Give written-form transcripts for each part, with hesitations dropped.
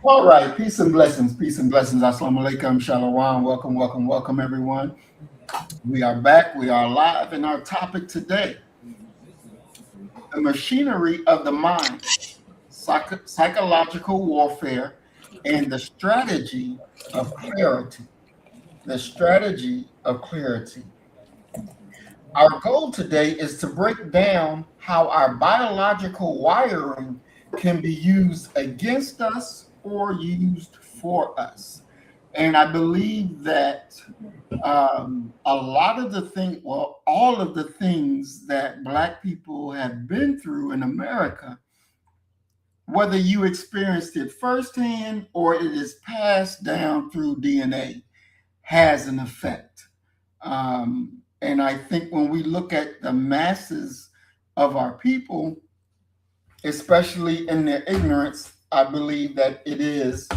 All right, peace and blessings, peace and blessings. Assalamu alaikum, shalom. Welcome, welcome, welcome, everyone. We are back. We are live, and our topic today: the machinery of the mind, psychological warfare, and the strategy of clarity. The strategy of clarity. Our goal today is to break down how our biological wiring can be used against us or used for us. And I believe that a lot of the things, well, all of the things that Black people have been through in America, whether you experienced it firsthand or it is passed down through DNA, has an effect. And I think when we look at the masses of our people, especially in their ignorance, I believe that it is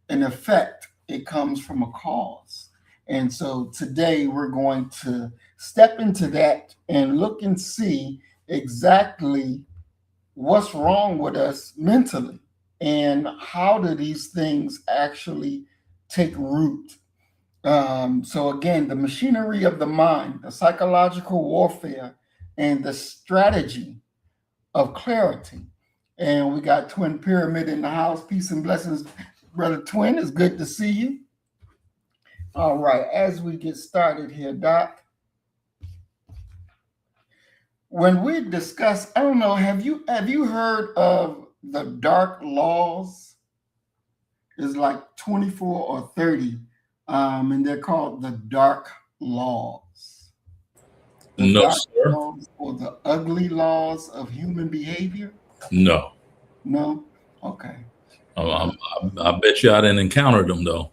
an effect. It comes from a cause. And so today we're going to step into that and look and see exactly what's wrong with us mentally and how do these things actually take root. So again, the machinery of the mind, the psychological warfare, and the strategy of clarity. And we got Twin Pyramid in the house. Peace and blessings, Brother Twin. It's good to see you. All right, as we get started here, Doc, when we discuss, I don't know, have you heard of the dark laws? It's like 24 or 30. And they're called the dark laws. No, dark sir. Laws or the ugly laws of human behavior? No. No? Okay. I bet you I didn't encounter them, though.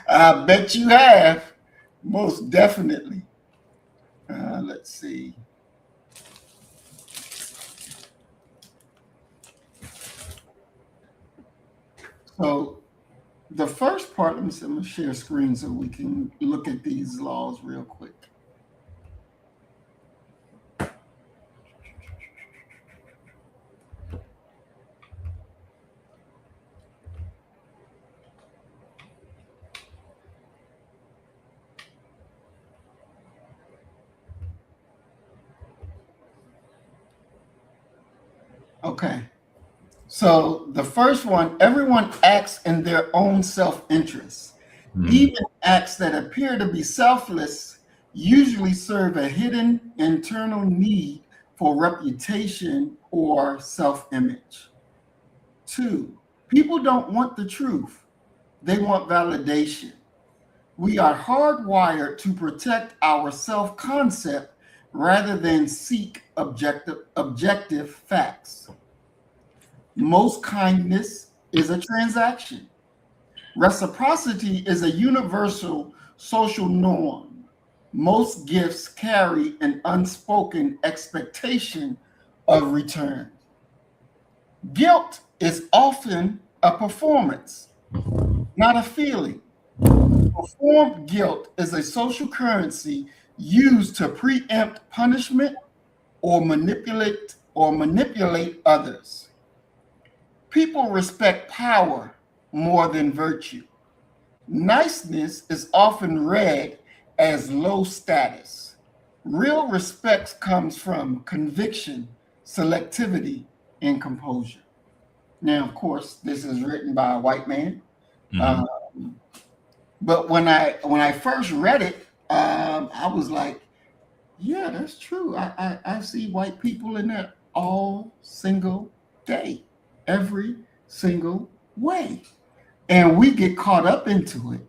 I bet you have. Most definitely. Let's see. So, the first part, let me see, I'm going to share screen so we can look at these laws real quick. Okay. So the first one, everyone acts in their own self-interest. Even acts that appear to be selfless usually serve a hidden internal need for reputation or self-image. 2, people don't want the truth. They want validation. We are hardwired to protect our self-concept rather than seek objective facts. Most kindness is a transaction. Reciprocity is a universal social norm. Most gifts carry an unspoken expectation of return. Guilt is often a performance, not a feeling. Performed guilt is a social currency used to preempt punishment or manipulate others. People respect power more than virtue. Niceness is often read as low status. Real respect comes from conviction, selectivity, and composure. Now, of course, this is written by a white man. But when I first read it, I was like, yeah, that's true. I see white people in there all single day, every single way. and we get caught up into it.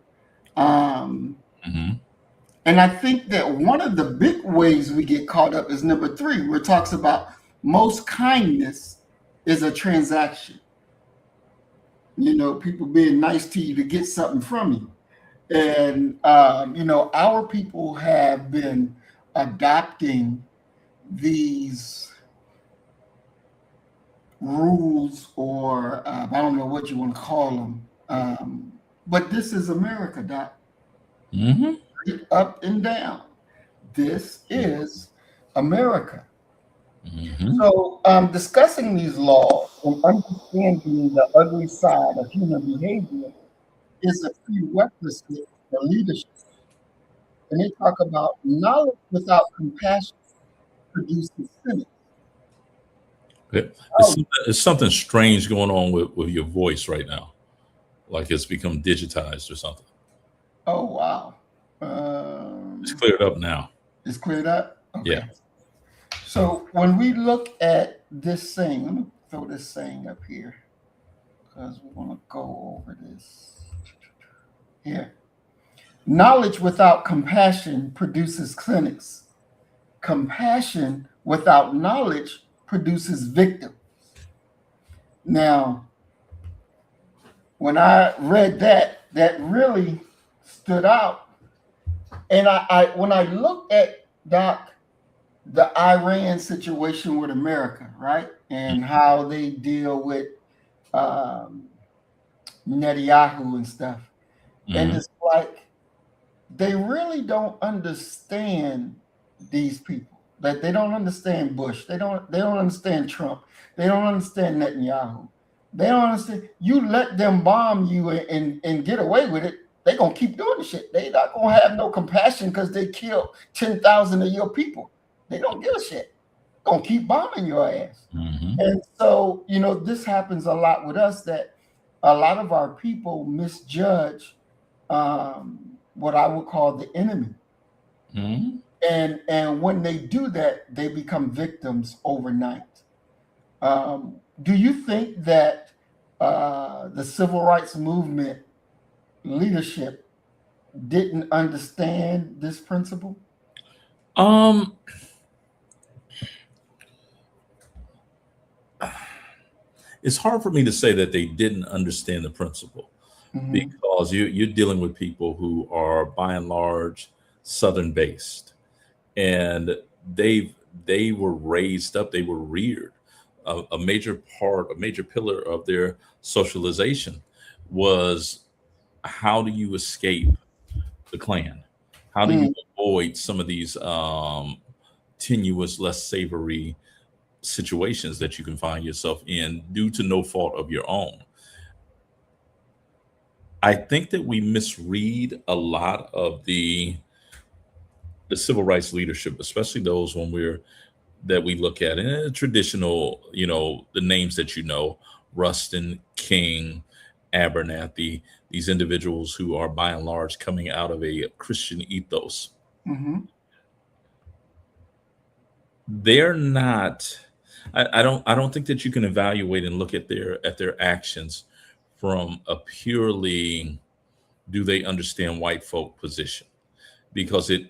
Um, Hmm. and I think that one of the big ways we get caught up is number three, where it talks about most kindness is a transaction. People being nice to you to get something from you. And, our people have been adopting these rules, or I don't know what you want to call them. But this is America, Doc, Hmm. up and down. This is America. Hmm. So, discussing these laws and understanding the ugly side of human behavior is a prerequisite for leadership. And they talk about knowledge without compassion produces sin. Oh, It's something strange going on with your voice right now, like it's become digitized or something. oh wow. It's cleared up now. It's cleared up? Yeah. Okay. So when we look at this saying, let me throw this saying up here because we want to go over this here. Knowledge without compassion produces clinics. Compassion without knowledge produces victims. Now, when I read that, that really stood out. And I when I look at Doc, the Iran situation with America, right, and how they deal with um, Netanyahu and stuff, and Hmm. it's like they really don't understand these people. That they don't understand Bush. They don't understand Trump. They don't understand Netanyahu. They don't understand. You let them bomb you and get away with it. They gonna keep doing the shit. They not gonna have no compassion because they killed 10,000 of your people. They don't give a shit. Gonna keep bombing your ass. Hmm. And so, this happens a lot with us, that a lot of our people misjudge what I would call the enemy. Hmm. And when they do that, they become victims overnight. Do you think that the civil rights movement leadership didn't understand this principle? Um, it's hard for me to say that they didn't understand the principle Mm-hmm. because you're dealing with people who are by and large Southern based, and they they were raised up, they were reared. A major part, a major pillar of their socialization was how do you escape the Klan? How do you Mm-hmm. avoid some of these tenuous, less savory situations that you can find yourself in due to no fault of your own? I think that we misread a lot of the civil rights leadership, especially those when we're that we look at in traditional, the names that Rustin, King, Abernathy, these individuals who are by and large coming out of a Christian ethos. Mm-hmm. They're not. I don't think that you can evaluate and look at their actions from a purely do they understand white folk position, because it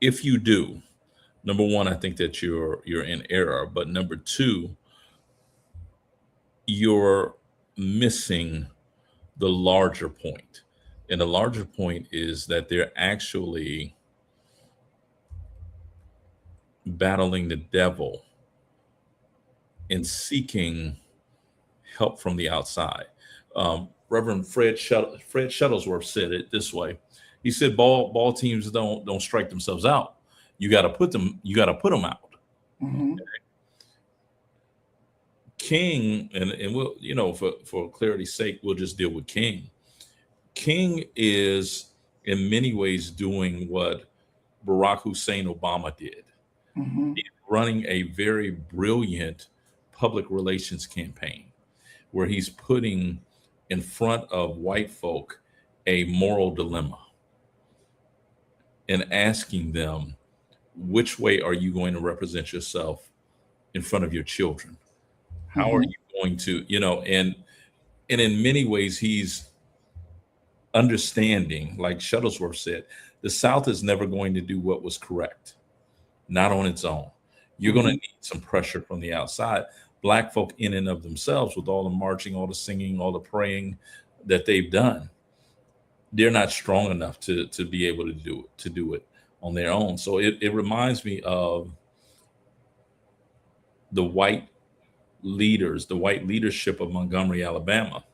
if you do, number one, I think that you're in error, but number two, you're missing the larger point. And the larger point is that they're actually battling the devil and seeking help from the outside. Reverend Fred Shuttlesworth said it this way. He said, "Ball teams don't strike themselves out. You got to put them. You got to put them out." Mm-hmm. King, and we'll, for clarity's sake, we'll just deal with King. King is in many ways doing what Barack Hussein Obama did. Mm-hmm. He's running a very brilliant public relations campaign where he's putting in front of white folk a moral dilemma and asking them, which way are you going to represent yourself in front of your children? How are Mm-hmm. you going to, and And in many ways, he's understanding, like Shuttlesworth said, the South is never going to do what was correct, not on its own. You're going to Mhm. need some pressure from the outside. Black folk, in and of themselves, with all the marching, all the singing, all the praying that they've done, they're not strong enough to be able to do it on their own. So it reminds me of the white leaders, the white leadership of Montgomery, Alabama,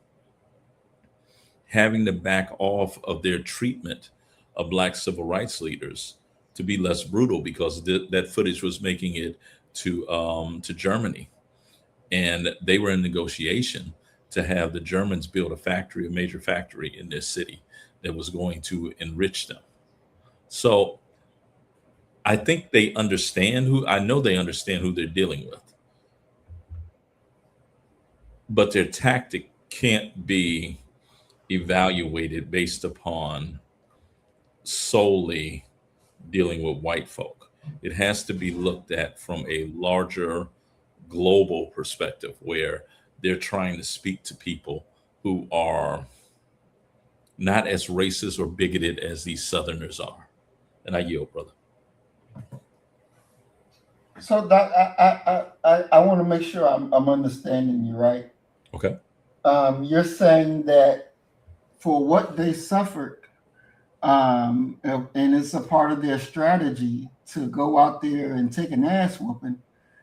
having to back off of their treatment of black civil rights leaders to be less brutal because that footage was making it to Germany, and they were in negotiation to have the Germans build a factory, a major factory in their city that was going to enrich them. So I think they understand who I know they understand who they're dealing with, but their tactic can't be evaluated based upon solely dealing with white folk. It has to be looked at from a larger global perspective where they're trying to speak to people who are not as racist or bigoted as these Southerners are. And I yield, brother. So that I want to make sure I'm understanding you right. Okay. You're saying that for what they suffered, and it's a part of their strategy to go out there and take an ass whooping,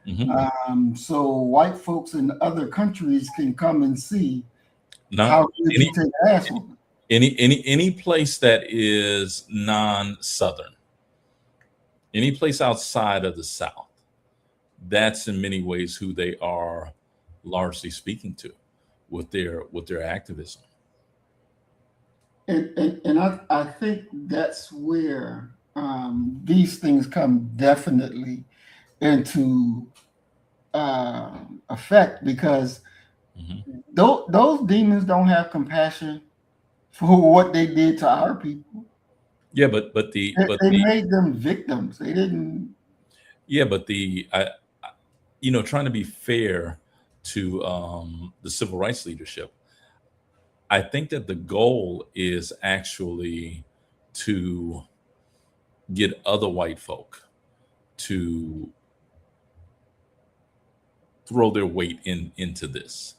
Hmm. so white folks in other countries can come and see Not how good you any take an ass whooping. any place that is non-Southern, any place outside of the South, that's in many ways who they are largely speaking to with their activism. And I think that's where these things come definitely into effect because Hmm. those demons don't have compassion for what they did to our people. Yeah, but the but They the made them victims. They didn't. yeah, but the trying to be fair to the civil rights leadership, I think that the goal is actually to get other white folk to throw their weight into this.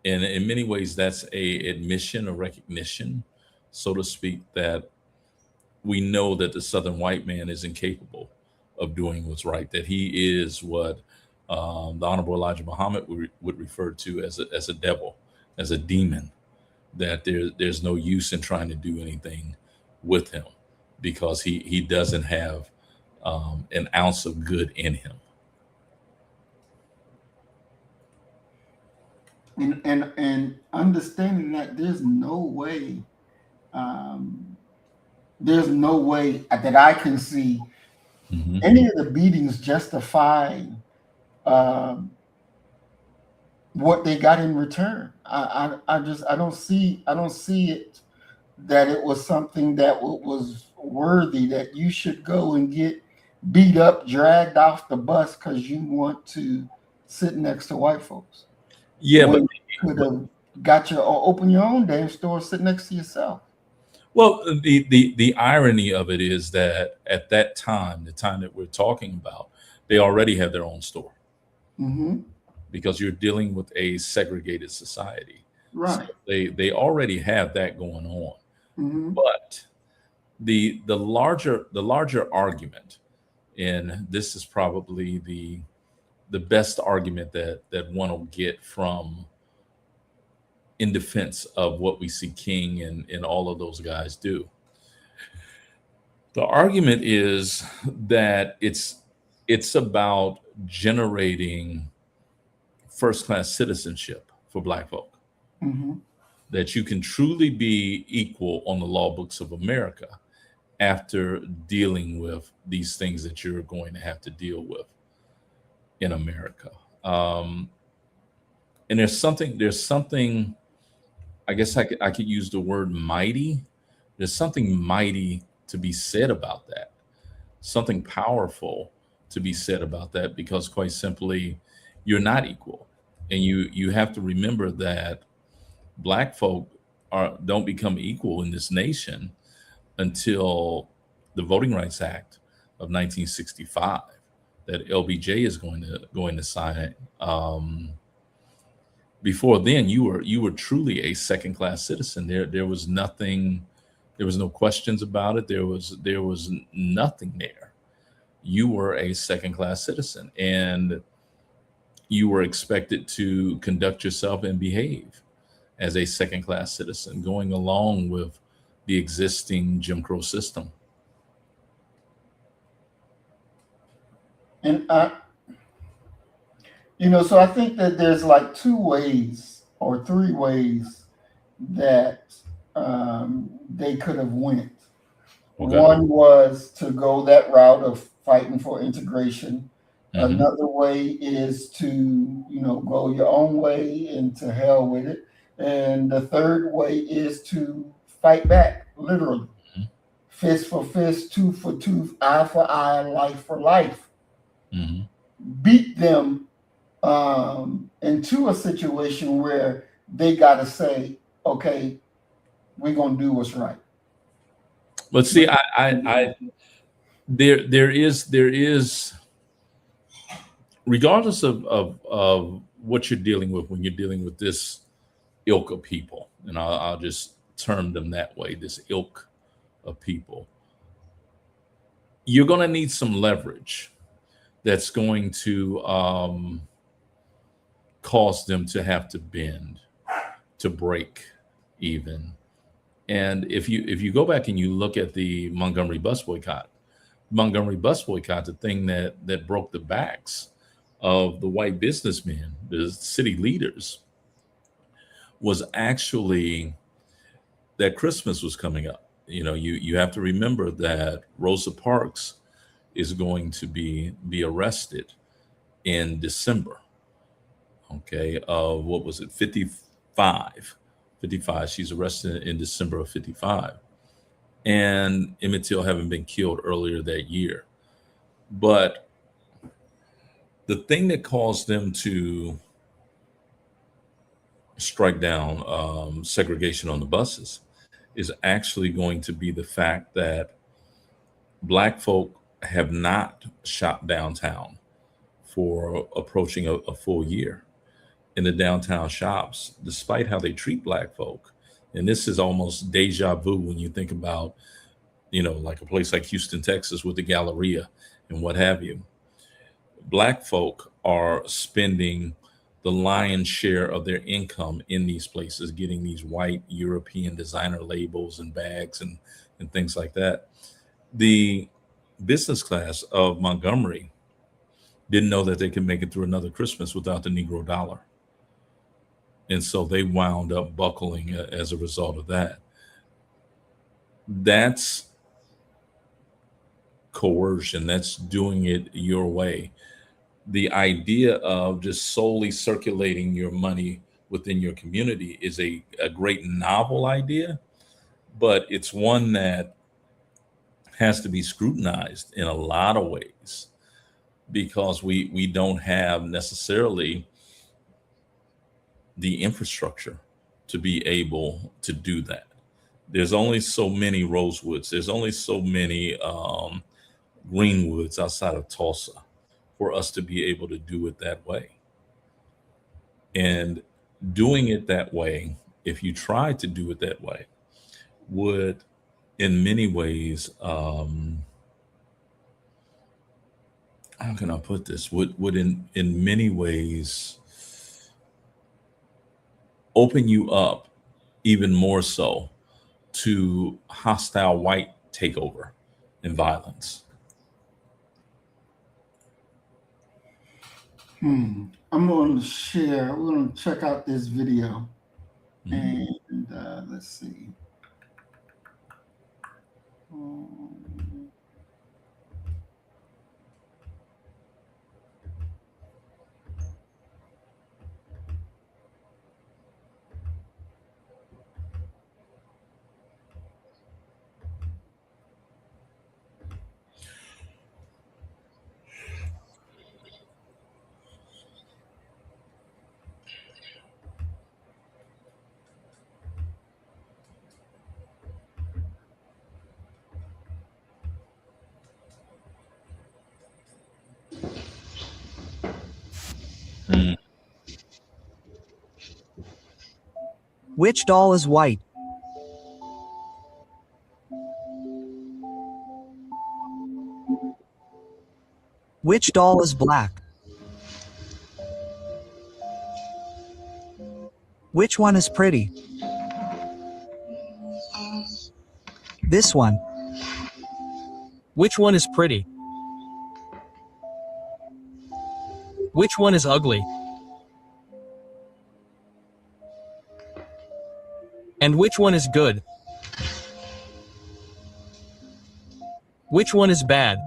And in many ways, that's a admission or recognition, so to speak, that we know that the Southern white man is incapable of doing what's right, that he is what the Honorable Elijah Muhammad would refer to as a devil, as a demon, that there's no use in trying to do anything with him because he doesn't have an ounce of good in him. And understanding that um, there's no way that I can see Hmm. any of the beatings justifying um, what they got in return. I just I don't see it that it was something that was worthy that you should go and get beat up, dragged off the bus because you want to sit next to white folks Yeah, when you could but have got your or open your own damn store, sit next to yourself. well, the irony of it is that at that time, the time that we're talking about, they already had their own store Hmm. because you're dealing with a segregated society. So Right. they already have that going on. Hmm. But the larger argument, and this is probably the best argument that one will get from in defense of what we see King and all of those guys do. The argument is that it's about generating first class citizenship for black folk, Hmm. that you can truly be equal on the law books of America after dealing with these things that you're going to have to deal with in America. Um, and there's something, I guess I could use the word mighty. There's something mighty to be said about that, something powerful to be said about that, because quite simply, you're not equal. And you have to remember that Black folk don't become equal in this nation until the Voting Rights Act of 1965 that LBJ is going to sign. Before then, you were truly a second class citizen. There was nothing, there was no questions about it. There was nothing there. You were a second class citizen, and you were expected to conduct yourself and behave as a second class citizen, going along with the existing Jim Crow system. And so I think that there's like two ways or three ways that they could have went. Okay. One was to go that route of fighting for integration. Hmm. Another way is to, go your own way and to hell with it. And the third way is to fight back, literally. Fist for fist, tooth for tooth, eye for eye, life for life. Hmm. Beat them into a situation where they got to say, okay, we're going to do what's right. But see, there is, regardless of what you're dealing with when you're dealing with this ilk of people, and I'll just term them that way, this ilk of people, you're going to need some leverage that's going to cause them to have to bend, to break even. And if you go back and you look at the Montgomery bus boycott, the thing that broke the backs of the white businessmen, the city leaders, was actually that Christmas was coming up. You have to remember that Rosa Parks is going to be arrested in December. Okay, what was it, 55? 55. She's arrested in December of 55, and Emmett Till having been killed earlier that year. But the thing that caused them to strike down segregation on the buses is actually going to be the fact that Black folk have not shopped downtown for approaching a full year in the downtown shops, despite how they treat Black folk. And this is almost deja vu when you think about, like a place like Houston, Texas, with the Galleria and what have you. Black folk are spending the lion's share of their income in these places, getting these white European designer labels and bags and things like that. The business class of Montgomery didn't know that they could make it through another Christmas without the Negro dollar. And so they wound up buckling as a result of that. That's coercion, that's doing it your way. The idea of just solely circulating your money within your community is a great novel idea, but it's one that has to be scrutinized in a lot of ways because we don't have necessarily the infrastructure to be able to do that. There's only so many Rosewoods. There's only so many Greenwoods outside of Tulsa for us to be able to do it that way. And doing it that way, if you try to do it that way, would in many ways, how can I put this? Would in many ways open you up even more so to hostile white takeover and violence. I'm going to share, we're going to check out this video Mhm. and let's see. Um, Which doll is white? Which doll is black? Which one is pretty? This one. Which one is pretty? Which one is ugly? And which one is good? Which one is bad?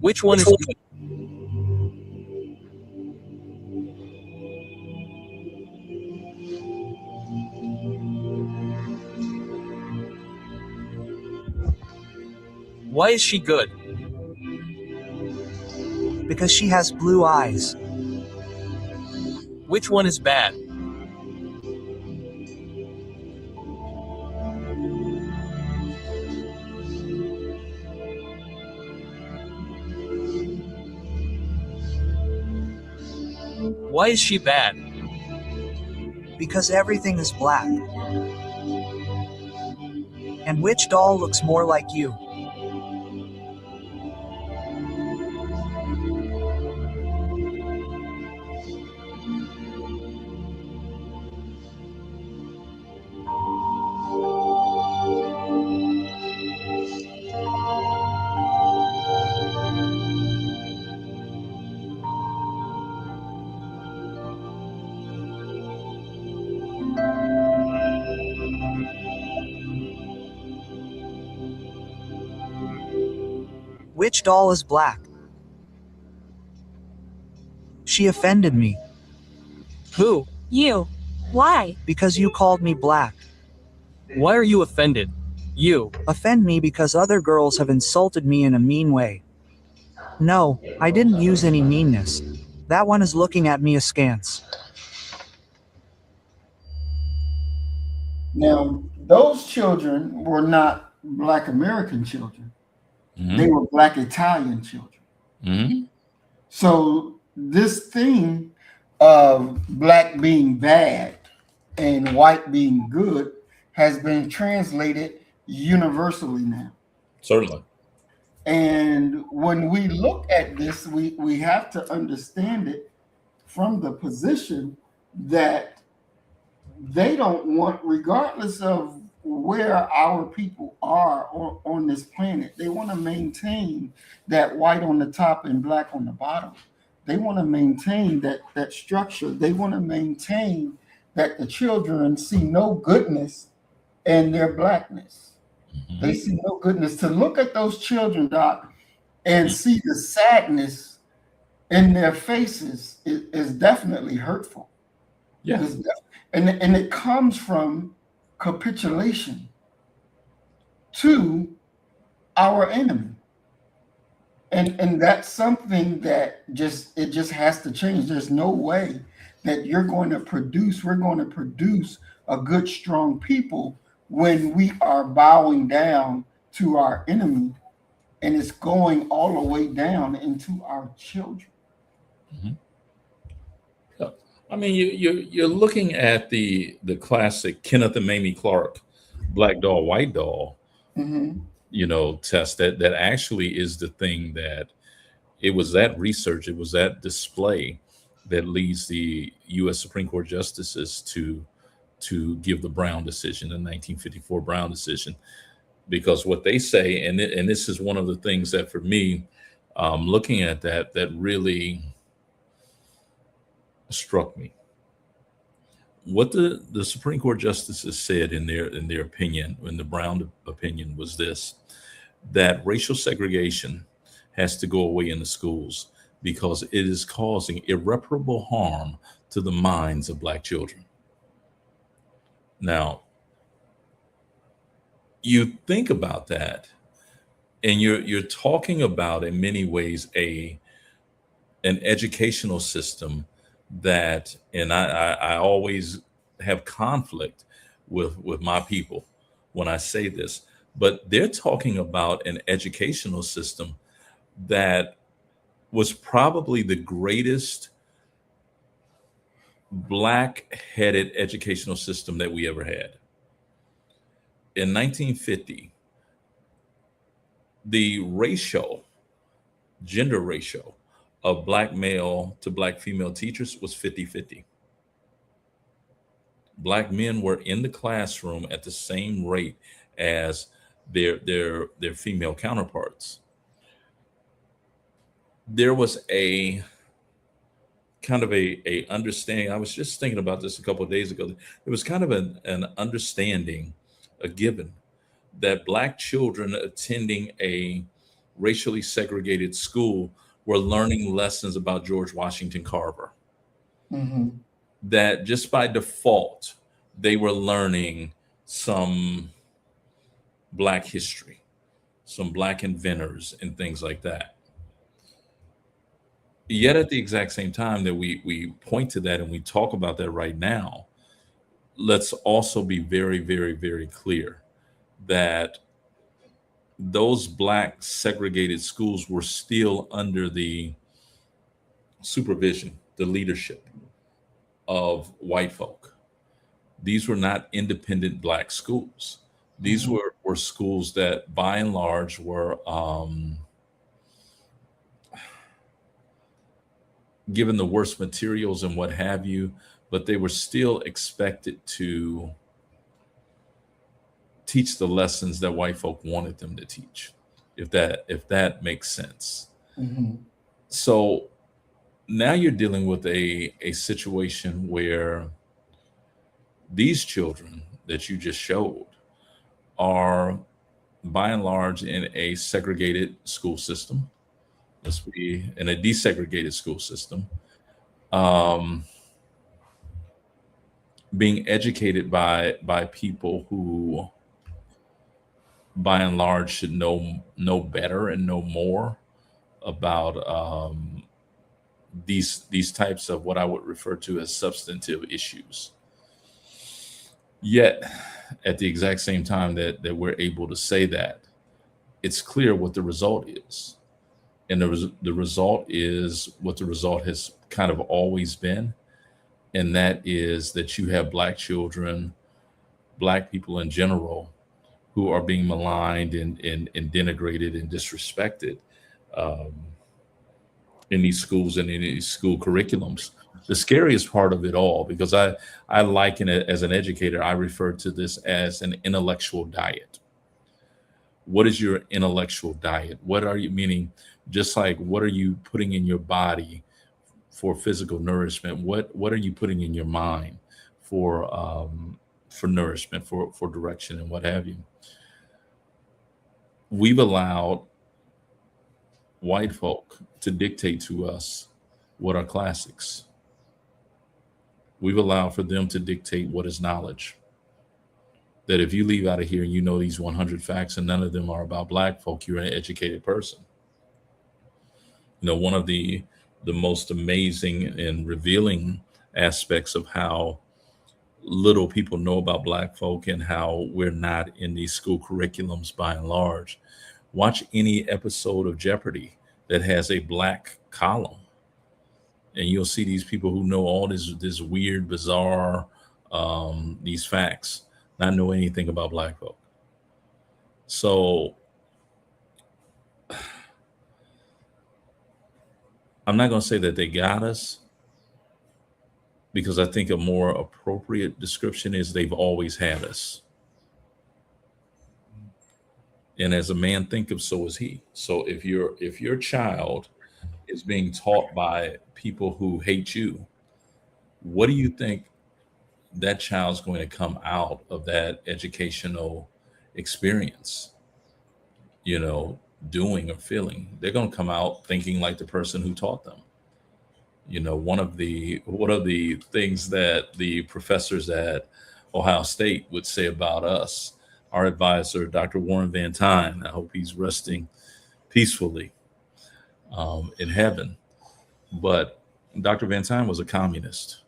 Which one is good? Why is she good? Because she has blue eyes. Which one is bad? Why is she bad? Because everything is black. And which doll looks more like you? Which doll is black? She offended me. Who? You. Why? Because you called me black. Why are you offended? You. Offend me because other girls have insulted me in a mean way. No, I didn't use any meanness. That one is looking at me askance. Now, those children were not Black American children. They were Black Italian children. Mm-hmm. So this thing of black being bad and white being good has been translated universally now. Certainly. And when we look at this, we have to understand it from the position that they don't want, regardless of where our people are on this planet, they want to maintain that white on the top and black on the bottom. They want to maintain that structure. They want to maintain that the children see no goodness in their blackness. Mm-hmm. They see no goodness. To look at those children, Doc, and see the sadness in their faces is definitely hurtful. Yeah. And it comes from capitulation to our enemy. And that's something that it just has to change. There's no way that we're going to produce a good, strong people when we are bowing down to our enemy, and it's going all the way down into our children. Mm-hmm. Yeah. I mean, you're looking at the classic Kenneth and Mamie Clark black doll, white doll, test that actually is the thing that it was that research, it was that display that leads the U.S. Supreme Court justices to give the Brown decision, the 1954 Brown decision, because what they say, and this is one of the things that for me, looking at that really struck me. What the Supreme Court justices said in their opinion, in the Brown opinion, was this: that racial segregation has to go away in the schools because it is causing irreparable harm to the minds of Black children. Now, you think about that, and you're talking about, in many ways, an educational system that, and I always have conflict with my people when I say this, but they're talking about an educational system that was probably the greatest black-headed educational system that we ever had. In 1950, the gender ratio of black male to black female teachers was 50-50. Black men were in the classroom at the same rate as their female counterparts. There was a kind of a understanding. I was just thinking about this a couple of days ago. There was kind of an understanding, a given, that black children attending a racially segregated school were learning lessons about George Washington Carver. Mm-hmm. That just by default, they were learning some black history, some black inventors, and things like that. Yet at the exact same time that we point to that and we talk about that right now, let's also be very, very, very clear that those black segregated schools were still under the supervision, the leadership of white folk. These were not independent black schools. These Mm-hmm. were schools that by and large were given the worst materials and what have you, but they were still expected to teach the lessons that white folk wanted them to teach, if that makes sense. Mm-hmm. So now you're dealing with a situation where these children that you just showed are by and large in a segregated school system. Let's be in a desegregated school system, um, being educated by people who by and large should know better and know more about these types of what I would refer to as substantive issues. Yet, at the exact same time that we're able to say that, it's clear what the result is. And the result is what the result has kind of always been. And that is that you have black children, black people in general, who are being maligned and denigrated and disrespected um, in these schools and in these school curriculums. The scariest part of it all, because I liken it as an educator, I refer to this as an intellectual diet. What is your intellectual diet? What are you meaning? Just like what are you putting in your body for physical nourishment? What are you putting in your mind for nourishment, for direction, and what have you? We've allowed white folk to dictate to us what are classics. We've allowed for them to dictate what is knowledge. That if you leave out of here and you know these 100 facts and none of them are about black folk, you're an educated person. One of the most amazing and revealing aspects of how little people know about black folk and how we're not in these school curriculums by and large. Watch any episode of Jeopardy that has a black column, and you'll see these people who know all this weird, bizarre, these facts, not know anything about black folk. So I'm not going to say that they got us, because I think a more appropriate description is they've always had us. And as a man thinketh, so is he. So if your child is being taught by people who hate you, what do you think that child's going to come out of that educational experience, doing or feeling? They're going to come out thinking like the person who taught them. One of the things that the professors at Ohio State would say about us, our advisor, Dr. Warren Van Tyne, I hope he's resting peacefully in heaven. But Dr. Van Tyne was a communist.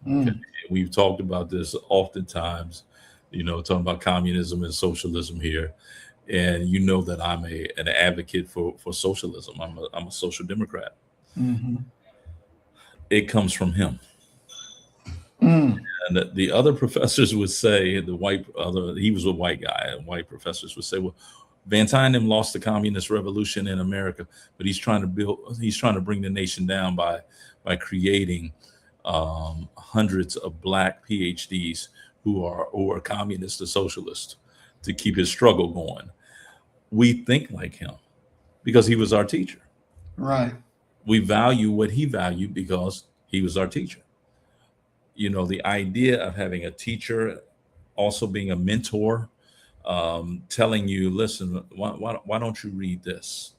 Okay? Mm. We've talked about this oftentimes, talking about communism and socialism here. And you know that I'm an advocate for socialism. I'm a social democrat. Mm-hmm. It comes from him. Mm. And the other professors would say, he was a white guy, and white professors would say, well, Van Tynen lost the communist revolution in America, but he's trying to bring the nation down by creating hundreds of black PhDs who are communists or socialists to keep his struggle going. We think like him because he was our teacher. Right. We value what he valued because he was our teacher. The idea of having a teacher also being a mentor, telling you, listen, why don't you read this?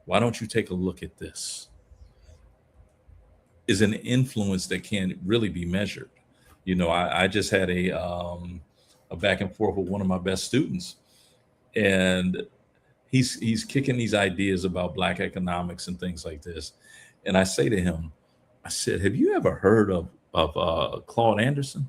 Why don't you take a look at this? Is an influence that can really be measured. I just had a back and forth with one of my best students, and he's kicking these ideas about black economics and things like this. And I say to him, I said, have you ever heard of Claude Anderson?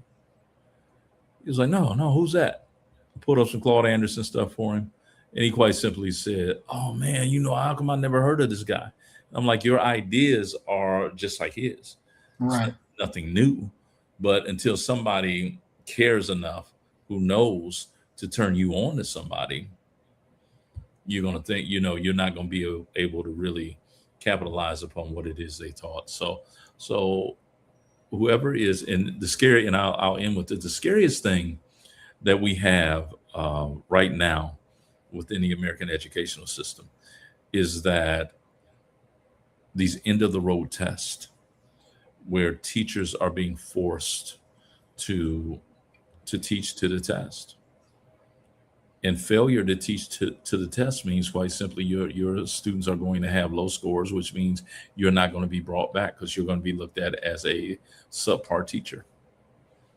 He was like, no, who's that? I pulled up some Claude Anderson stuff for him. And he quite simply said, oh man, how come I never heard of this guy? I'm like, your ideas are just like his. Right. It's nothing new. But until somebody cares enough, who knows, to turn you on to somebody, you're going to think, you're not going to be able to really capitalize upon what it is they taught. So whoever is in the scary, and I'll end with it. The scariest thing that we have right now within the American educational system is that these end of the road tests where teachers are being forced to teach to the test. And failure to teach to the test means quite simply your students are going to have low scores, which means you're not going to be brought back because you're going to be looked at as a subpar teacher.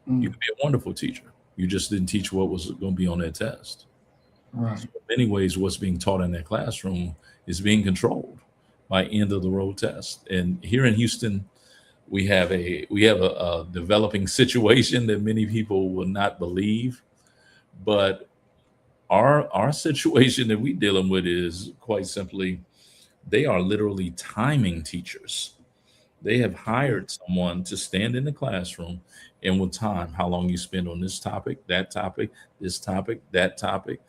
You could be a wonderful teacher. You just didn't teach what was going to be on that test. Right. So in many ways, what's being taught in that classroom is being controlled by end of the road tests. And here in Houston, we have a developing situation that many people will not believe, but our situation that we're dealing with is quite simply, they are literally timing teachers. They have hired someone to stand in the classroom and will time how long you spend on this topic, that topic, this topic, that topic,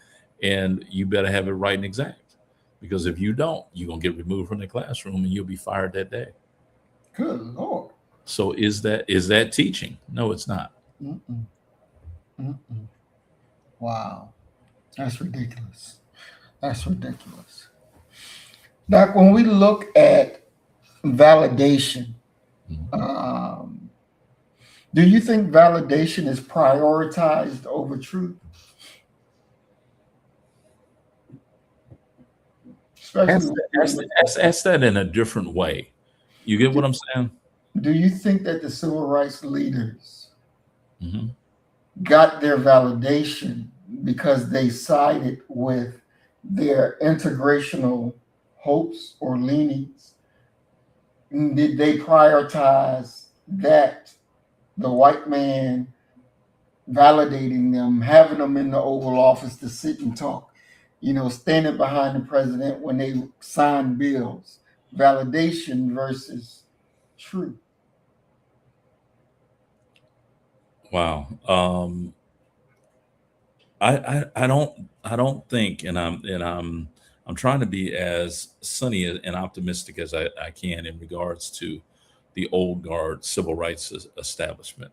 and you better have it right and exact. Because if you don't, you're gonna get removed from the classroom and you'll be fired that day. Good Lord. So is that teaching? No, it's not. Mm-mm. Mm-mm. Wow. That's ridiculous. That's ridiculous. Doc, when we look at validation, do you think validation is prioritized over truth? Especially Ask that in a different way. You get what I'm saying? do you think that the civil rights leaders Mhm. got their validation because they sided with their integrational hopes or leanings? Did they prioritize that, the white man validating them, having them in the Oval Office to sit and talk, standing behind the president when they sign bills, validation versus truth? Wow. I don't think, and I'm trying to be as sunny and optimistic as I can in regards to the old guard civil rights establishment.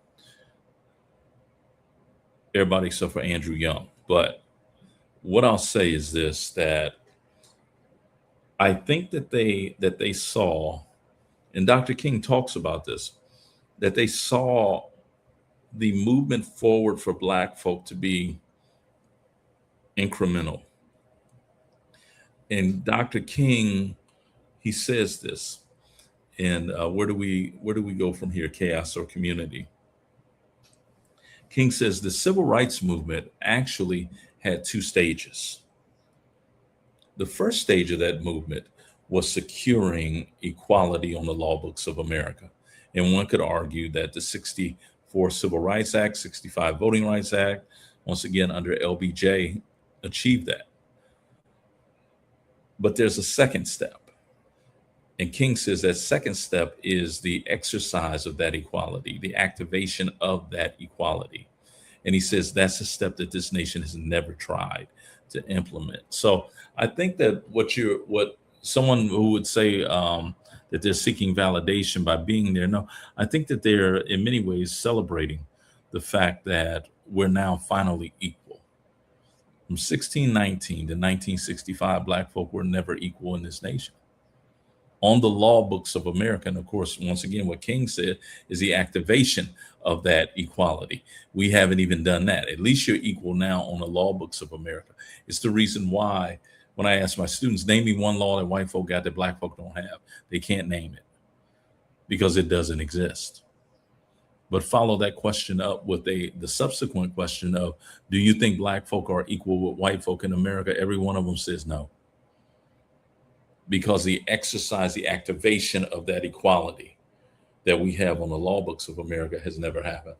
Everybody except for Andrew Young. But what I'll say is this: that I think that they saw, and Dr. King talks about this, that they saw the movement forward for Black folk to be incremental. And Dr. King, he says this, and where do we go from here? Chaos or community? King says the civil rights movement actually had two stages. The first stage of that movement was securing equality on the law books of America. And one could argue that the 64 Civil Rights Act, 65 Voting Rights Act, once again under LBJ, achieved that. But there's a second step. And King says that second step is the exercise of that equality, the activation of that equality. And he says that's a step that this nation has never tried to implement. So I think that what someone who would say that they're seeking validation by being there, no, I think that they're in many ways celebrating the fact that we're now finally equal. From 1619 to 1965, Black folk were never equal in this nation on the law books of America. And of course, once again, what King said is the activation of that equality. We haven't even done that. At least you're equal now on the law books of America. It's the reason why when I ask my students, name me one law that white folk got that Black folk don't have, they can't name it because it doesn't exist. But follow that question up with the subsequent question of, do you think Black folk are equal with white folk in America? Every one of them says no. Because the exercise, the activation of that equality that we have on the law books of America has never happened.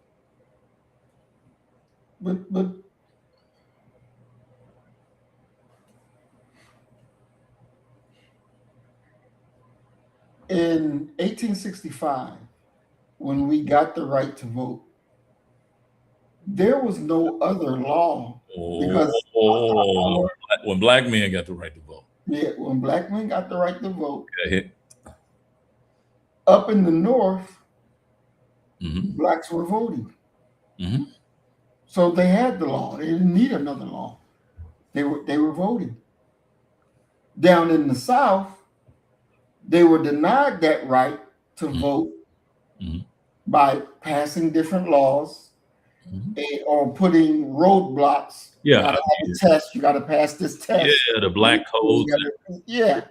But in 1865, when we got the right to vote, there was no other law because When Black men got the right to vote. yeah, when Black men got the right to vote, Okay. up in the North, Mhm. Blacks were voting. Mhm. So they had the law. They didn't need another law. They were voting. Down in the South, they were denied that right to vote Mhm. by passing different laws Mhm. or putting roadblocks. Yeah, You got to have a test. You got to pass this test. Yeah, the black codes. Yeah,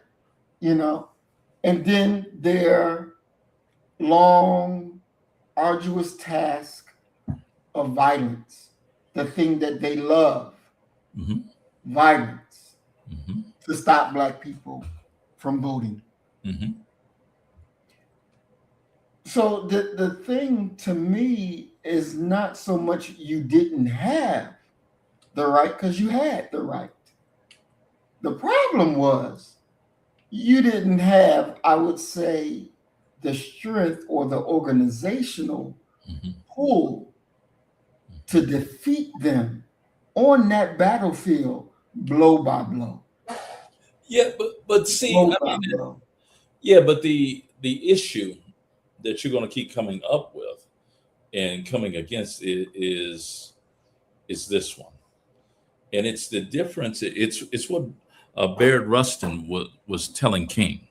and then their long, arduous task of violence, the thing that they love, Mhm. violence, Mhm. to stop Black people from voting. Mhm. So the thing to me is not so much you didn't have the right, because you had the right. The problem was you didn't have, I would say, the strength or the organizational Mhm. pull to defeat them on that battlefield, blow by blow. Yeah, but see, Blow I by mean, blow. yeah, but the issue that you're going to keep coming up with and coming against it is this one, and it's the difference. It's what Baird Rustin was telling King.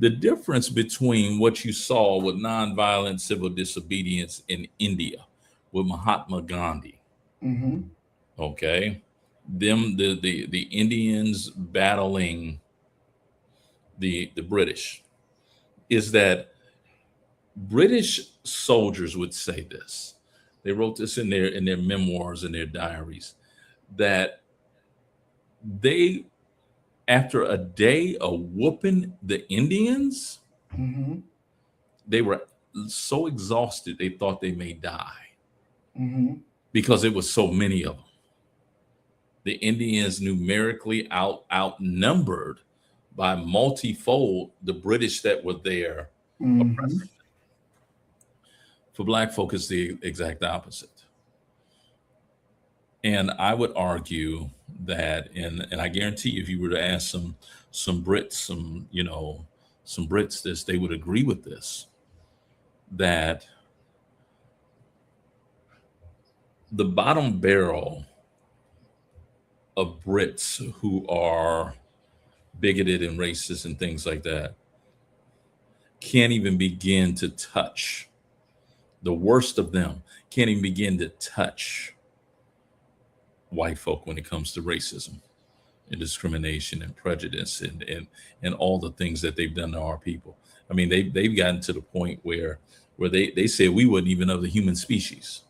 The difference between what you saw with nonviolent civil disobedience in India with Mahatma Gandhi, Mm-hmm. okay, the Indians battling the British, is that British soldiers would say this. They wrote this in their memoirs and their diaries that they, after a day of whooping the Indians, Mm-hmm. they were so exhausted they thought they may die Mm-hmm. because it was so many of them. The Indians numerically outnumbered by multifold the British that were there Mm-hmm. oppressing. For Black folk, it's the exact opposite. And I would argue that, and I guarantee if you were to ask some Brits, some Brits this, they would agree with this, that the bottom barrel of Brits who are bigoted and racist and things like that can't even begin to touch the worst of them, can't even begin to touch white folk when it comes to racism and discrimination and prejudice and all the things that they've done to our people. I mean, they've gotten to the point where they say we wouldn't even know the human species.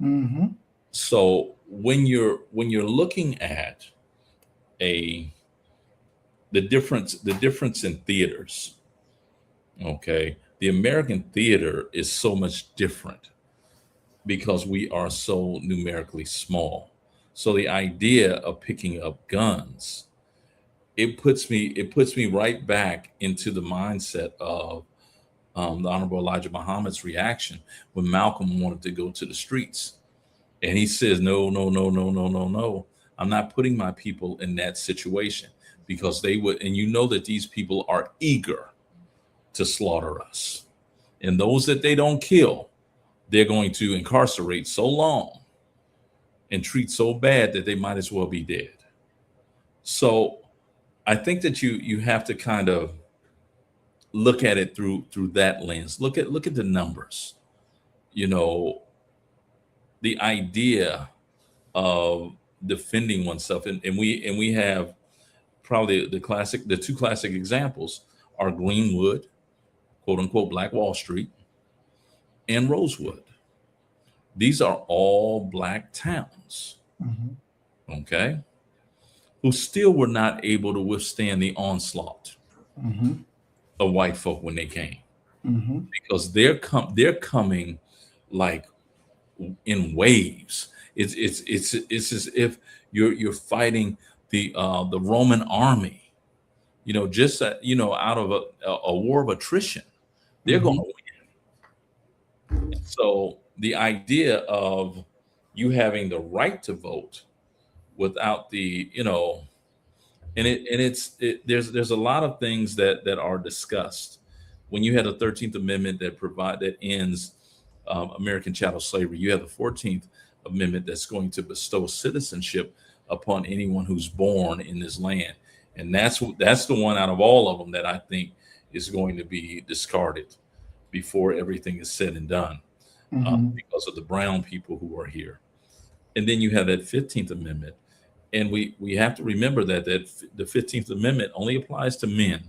Mm-hmm. So when you're looking at the difference in theaters, okay, the American theater is so much different because we are so numerically small. So the idea of picking up guns it puts me right back into the mindset of the Honorable Elijah Muhammad's reaction when Malcolm wanted to go to the streets. And he says, no, no, no, no, no, no, no. I'm not putting my people in that situation because they would, and you know that these people are eager to slaughter us. And those that they don't kill, they're going to incarcerate so long and treat so bad that they might as well be dead. So I think that you have to kind of look at it through that lens. Look at the numbers. You know, the idea of defending oneself, and we have probably the two classic examples are Greenwood, quote unquote Black Wall Street, and Rosewood. These are all black towns, Mhm. okay, who still were not able to withstand the onslaught Mhm. of white folk when they came, Mhm. because they're coming like in waves. It's as if you're fighting the Roman army, just out of a war of attrition. They're going to Mhm. win. So the idea of you having the right to vote without there's a lot of things that are discussed when you had the 13th Amendment that ends American chattel slavery. You have the 14th Amendment that's going to bestow citizenship upon anyone who's born in this land, and that's the one out of all of them that I think is going to be discarded before everything is said and done, Mhm. because of the brown people who are here. And then you have that 15th Amendment, and we have to remember that the 15th Amendment only applies to men.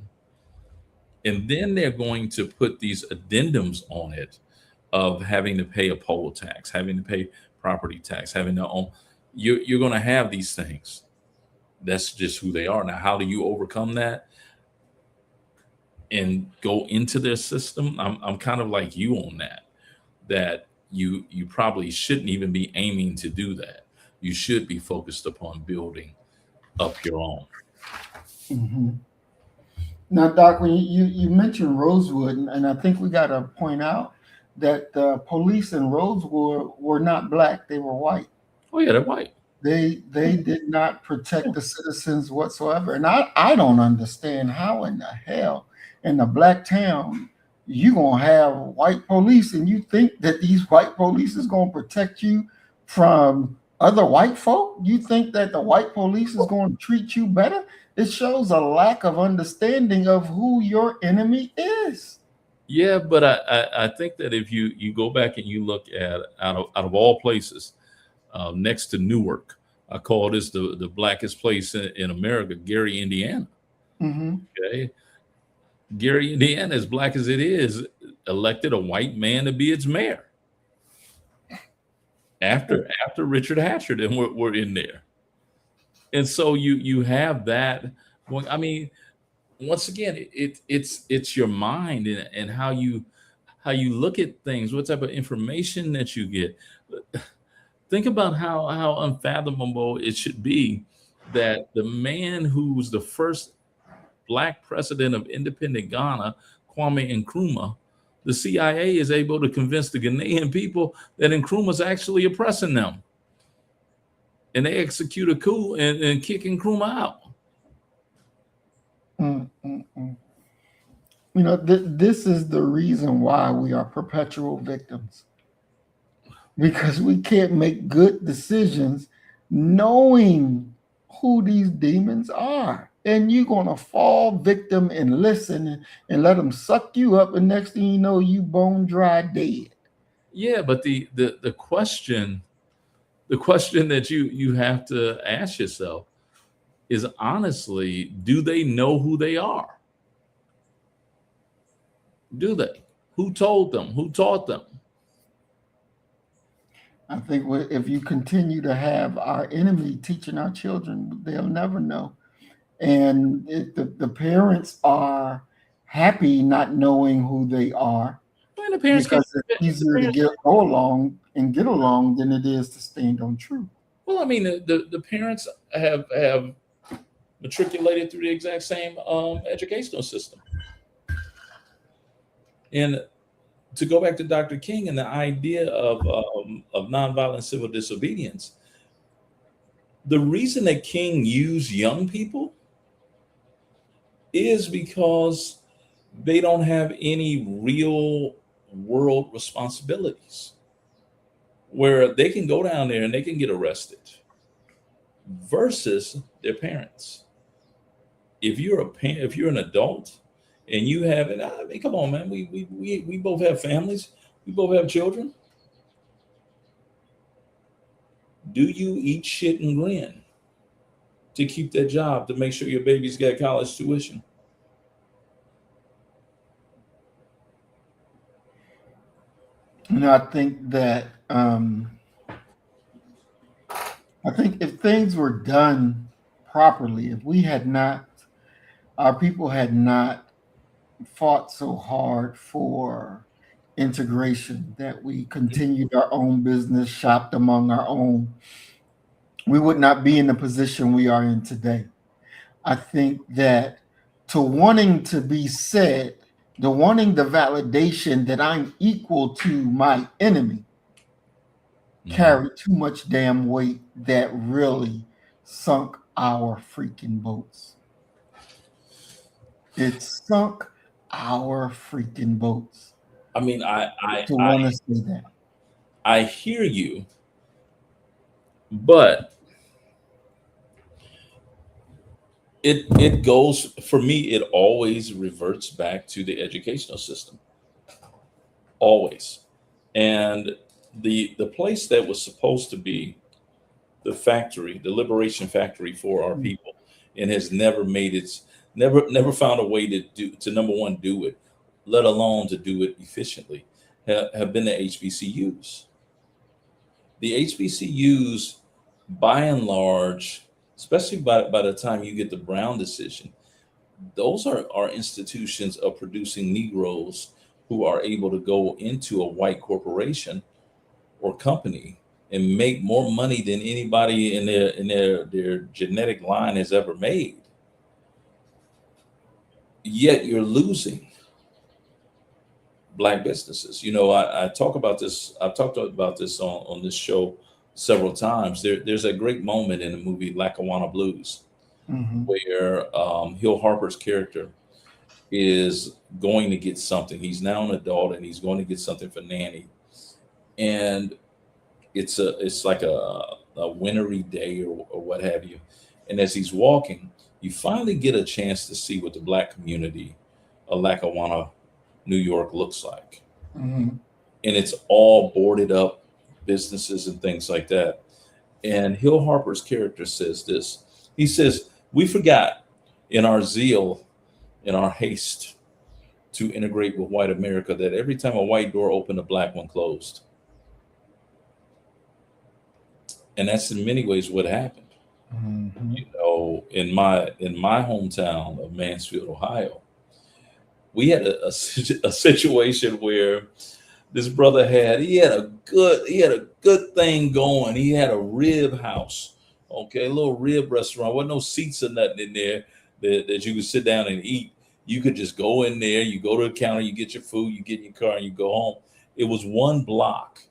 And then they're going to put these addendums on it of having to pay a poll tax, having to pay property tax, having to own. You're going to have these things. That's just who they are. Now, how do you overcome that and go into their system? I'm kind of like you on that. That you probably shouldn't even be aiming to do that. You should be focused upon building up your own. Mhm. Now, Doc, when you mentioned Rosewood, and I think we got to point out that the police in Rosewood were not black; they were white. Oh yeah, they're white. They did not protect the citizens whatsoever. And I don't understand how in the hell in a black town you gonna have white police and you think that these white police is gonna protect you from other white folk? You think that the white police is going to treat you better? It shows a lack of understanding of who your enemy is. Yeah, but I think that if you go back and you look at out of all places, next to Newark, I call this the blackest place in America, Gary, Indiana. Mm-hmm. Okay, Gary, Indiana, as black as it is, elected a white man to be its mayor after Richard Hatcher and we're in there. And so you have that going. I mean, once again, it's your mind and how you look at things, what type of information that you get. Think about how unfathomable it should be that the man who's the first black president of independent Ghana, Kwame Nkrumah, the CIA is able to convince the Ghanaian people that Nkrumah's actually oppressing them. And they execute a coup and kick Nkrumah out. Mm-mm-mm. This is the reason why we are perpetual victims, because we can't make good decisions knowing who these demons are. And you're going to fall victim and listen and let them suck you up. And next thing you know, you bone dry dead. Yeah, but the question that you have to ask yourself is honestly, do they know who they are? Do they? Who told them? Who taught them? I think if you continue to have our enemy teaching our children, they'll never know. And the parents are happy not knowing who they are, I mean, the parents can't. because it's The easier to parents, get along than it is to stand on truth. well, I mean, the parents have matriculated through the exact same educational system. And to go back to Dr. King and the idea of nonviolent civil disobedience, the reason that King used young people is because they don't have any real world responsibilities where they can go down there and they can get arrested versus their parents. If you're if you're an adult and you have it, I mean, come on, man, we both have families, we both have children. Do you eat shit and grin to keep that job to make sure your baby's got college tuition? I think that I think if things were done properly, if we had not, our people had not fought so hard for integration, that we continued our own business, shopped among our own, we would not be in the position we are in today. I think that to wanting to be said, the wanting the validation that I'm equal to my enemy, carried too much damn weight that really sunk our freaking boats. It sunk our freaking boats. I mean, To want to say that. I hear you, but it goes, for me, it always reverts back to the educational system. Always. And the place that was supposed to be the factory, the liberation factory for our people, and has never made its never found a way to do, to number one, do it, let alone to do it efficiently, have been the HBCUs. The HBCUs, by and large, especially by the time you get the Brown decision, those are institutions of producing Negroes who are able to go into a white corporation or company and make more money than anybody in their genetic line has ever made. Yet you're losing black businesses. You know, I talk about this. I've talked about this on this show several times. There's a great moment in the movie Lackawanna Blues where Hill Harper's character is going to get something. He's now an adult and he's going to get something for Nanny, and it's like a wintry day or what have you. And as he's walking, you finally get a chance to see what the black community of Lackawanna, New York looks like. And it's all boarded up businesses and things like that. And Hill Harper's character says this. He says, "We forgot in our zeal, in our haste to integrate with white America, that every time a white door opened, a black one closed." And that's in many ways what happened. You know, in my hometown of Mansfield, Ohio, we had a situation where this brother he had a good thing going. He had a rib house, okay, a little rib restaurant. Wasn't no seats or nothing in there that you could sit down and eat. You could just go in there, you go to the counter, you get your food, you get in your car, and you go home. It was one block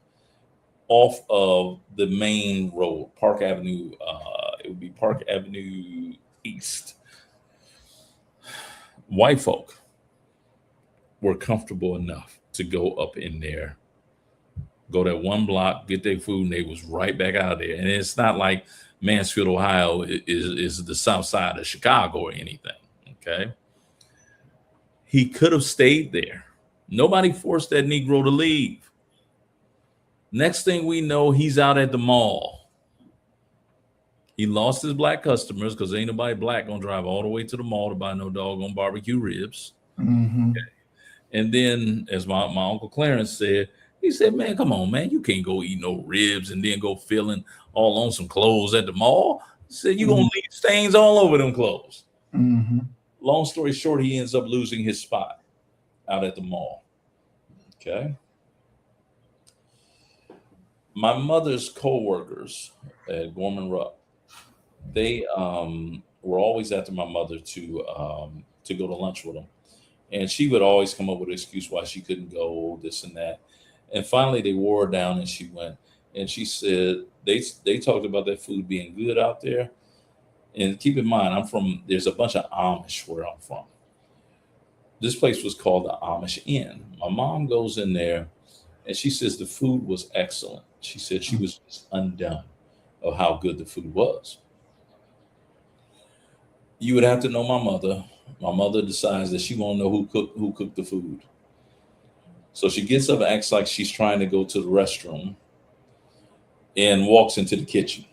off of the main road, Park Avenue. It would be Park Avenue East. White folk were comfortable enough to go up in there, go that one block, get their food, and they was right back out of there. And it's not like Mansfield, Ohio is the south side of Chicago or anything. Okay. He could have stayed there. Nobody forced that Negro to leave. Next thing we know, he's out at the mall. He lost his black customers because ain't nobody black gonna drive all the way to the mall to buy no doggone barbecue ribs. Okay. And then, as my Uncle Clarence said, he said, "Man, come on, man. You can't go eat no ribs and then go feeling all on some clothes at the mall." He said, "You're going to leave stains all over them clothes." Long story short, he ends up losing his spot out at the mall. Okay. My mother's co-workers at Gorman Rupp, they were always after my mother to go to lunch with them, and she would always come up with an excuse why she couldn't go, this and that. And finally, they wore her down, and she went. And she said they talked about that food being good out there. And keep in mind, I'm from. There's a bunch of Amish where I'm from. This place was called the Amish Inn. My mom goes in there, and she says the food was excellent. She said she was just undone of how good the food was. You would have to know my mother. My mother decides that she won't know who cooked the food. So she gets up and acts like she's trying to go to the restroom and walks into the kitchen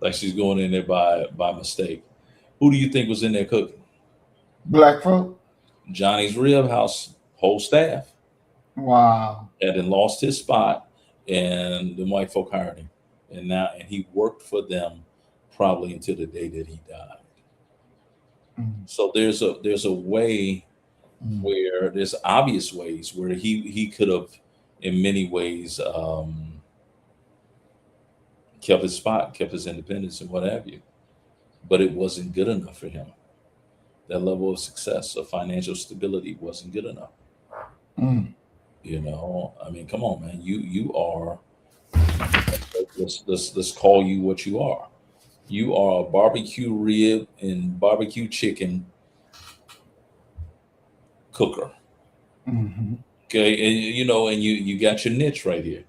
like she's going in there by mistake. Who do you think was in there cooking? Black folk. Johnny's Rib House whole staff Wow. had then lost his spot, and the white folk hired him, and he worked for them probably until the day that he died. Mm, So there's a way mm, where there's obvious ways where he could have, in many ways, kept his spot, kept his independence, and what have you. But it wasn't good enough for him. That level of success or financial stability wasn't good enough. mm, I mean, come on, man. You are. Let's call you what you are. You are a barbecue rib and barbecue chicken cooker. mhm, Okay, and and you got your niche right here.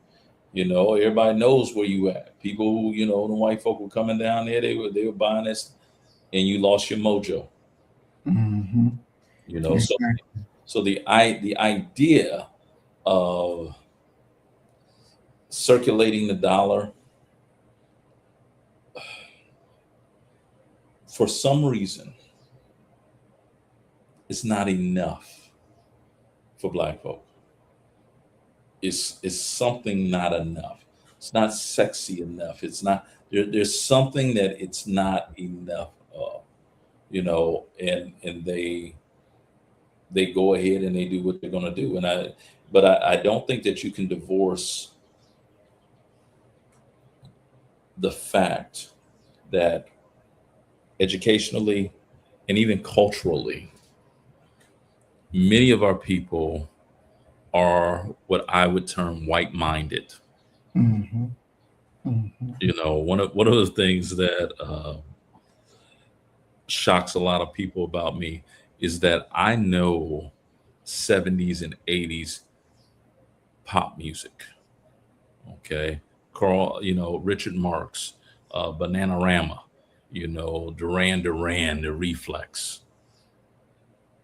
Everybody knows where you at. People who, the white folk were coming down there, they were buying this, and you lost your mojo. mhm. So Exactly. the idea of circulating the dollar, for some reason, it's not enough for black folk. It's something not enough. It's not sexy enough. It's not there's something that it's not enough of, and they go ahead and they do what they're going to do. But I don't think that you can divorce the fact that educationally and even culturally, many of our people are what I would term white-minded. Mhm, mhm, One of the things that shocks a lot of people about me is that I know 70s and 80s pop music. Okay, Carl, Richard Marx, Bananarama, Duran Duran, the Reflex.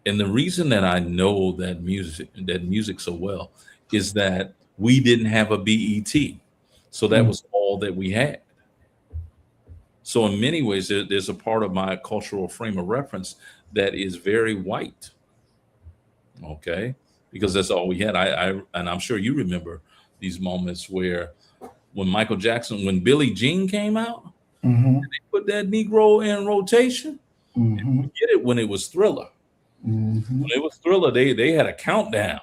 And the reason that I know that music so well is that we didn't have a BET. So that mm, was all that we had. So in many ways, there's a part of my cultural frame of reference that is very white. Okay, because that's all we had. And I'm sure you remember these moments where when Billie Jean came out, mhm, put that Negro in rotation. mhm, Get it when it was Thriller. mhm, When it was Thriller, they had a countdown.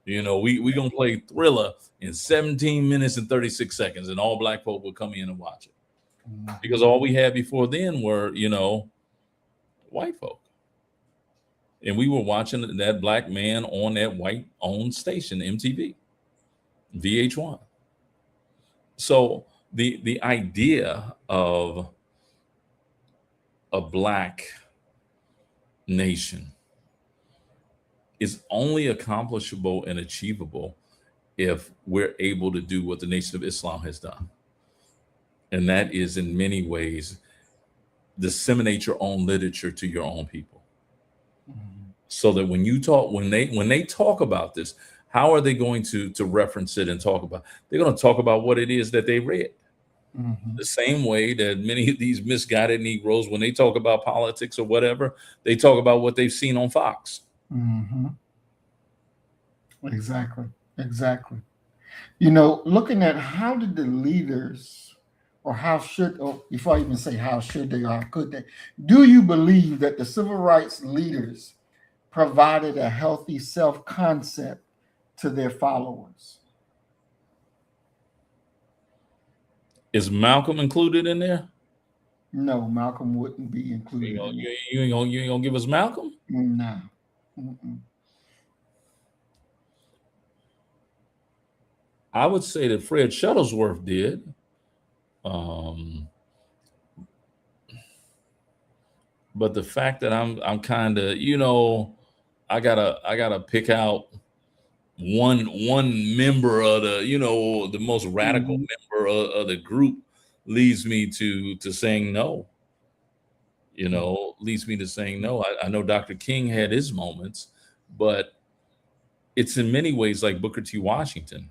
We gonna play Thriller in 17 minutes and 36 seconds, and all black folk would come in and watch it because mhm. all we had before then were white folk, and we were watching that black man on that white owned station, MTV, VH1. So the idea of a black nation is only accomplishable and achievable if we're able to do what the Nation of Islam has done. And that is, in many ways, disseminate your own literature to your own people. Mhm, So that when they talk about this, how are they going to reference it and talk about? They're going to talk about what it is that they read. mhm, The same way that many of these misguided Negroes, when they talk about politics or whatever, they talk about what they've seen on Fox. mhm. Exactly. Exactly. Looking at how did the leaders, or how should, or before I even say how should they or how could they, do you believe that the civil rights leaders provided a healthy self concept to their followers? Is Malcolm included in there? No, Malcolm wouldn't be included in it. You ain't gonna give us Malcolm? No. Mm-mm. I would say that Fred Shuttlesworth did. Um, but the fact that I'm kind of, I gotta pick out one member of the most radical Mhm. member of the group leads me to saying no. Leads me to saying no. I know Dr. King had his moments, but it's in many ways like Booker T. Washington.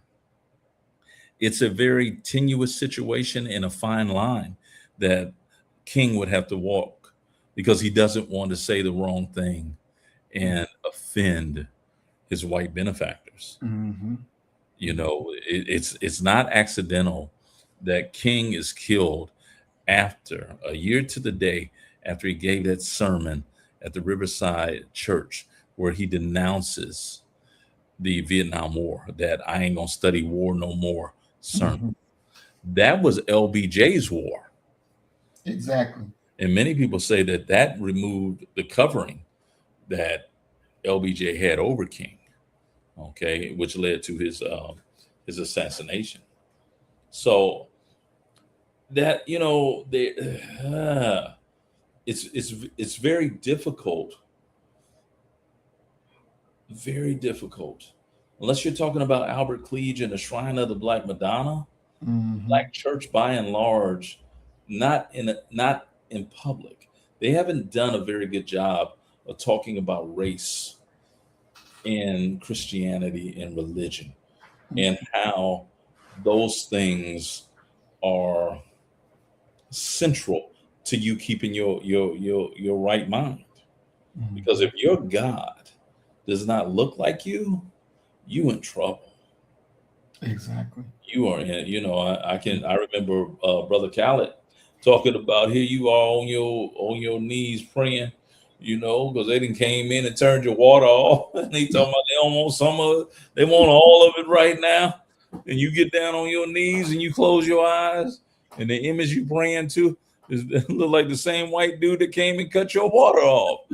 It's a very tenuous situation and a fine line that King would have to walk because he doesn't want to say the wrong thing and offend his white benefactors. Mhm. It's not accidental that King is killed after a year to the day after he gave that sermon at the Riverside Church where he denounces the Vietnam War, that I ain't gonna study war no more sermon. Mhm. That was LBJ's war. Exactly. And many people say that removed the covering that LBJ had over King, okay, which led to his assassination. So that it's very difficult, unless you're talking about Albert Cleage and the Shrine of the Black Madonna. Mhm. Black church, by and large, not in public, they haven't done a very good job of talking about race and Christianity and religion and how those things are central to you keeping your right mind. Because Mhm. if your God does not look like you in trouble. Exactly. You are in, I remember Brother Khaled talking about here you are on your knees praying, because they didn't came in and turned your water off. And they talking about they don't want some of it, they want all of it right now. And you get down on your knees and you close your eyes, and the image you praying to is look like the same white dude that came and cut your water off.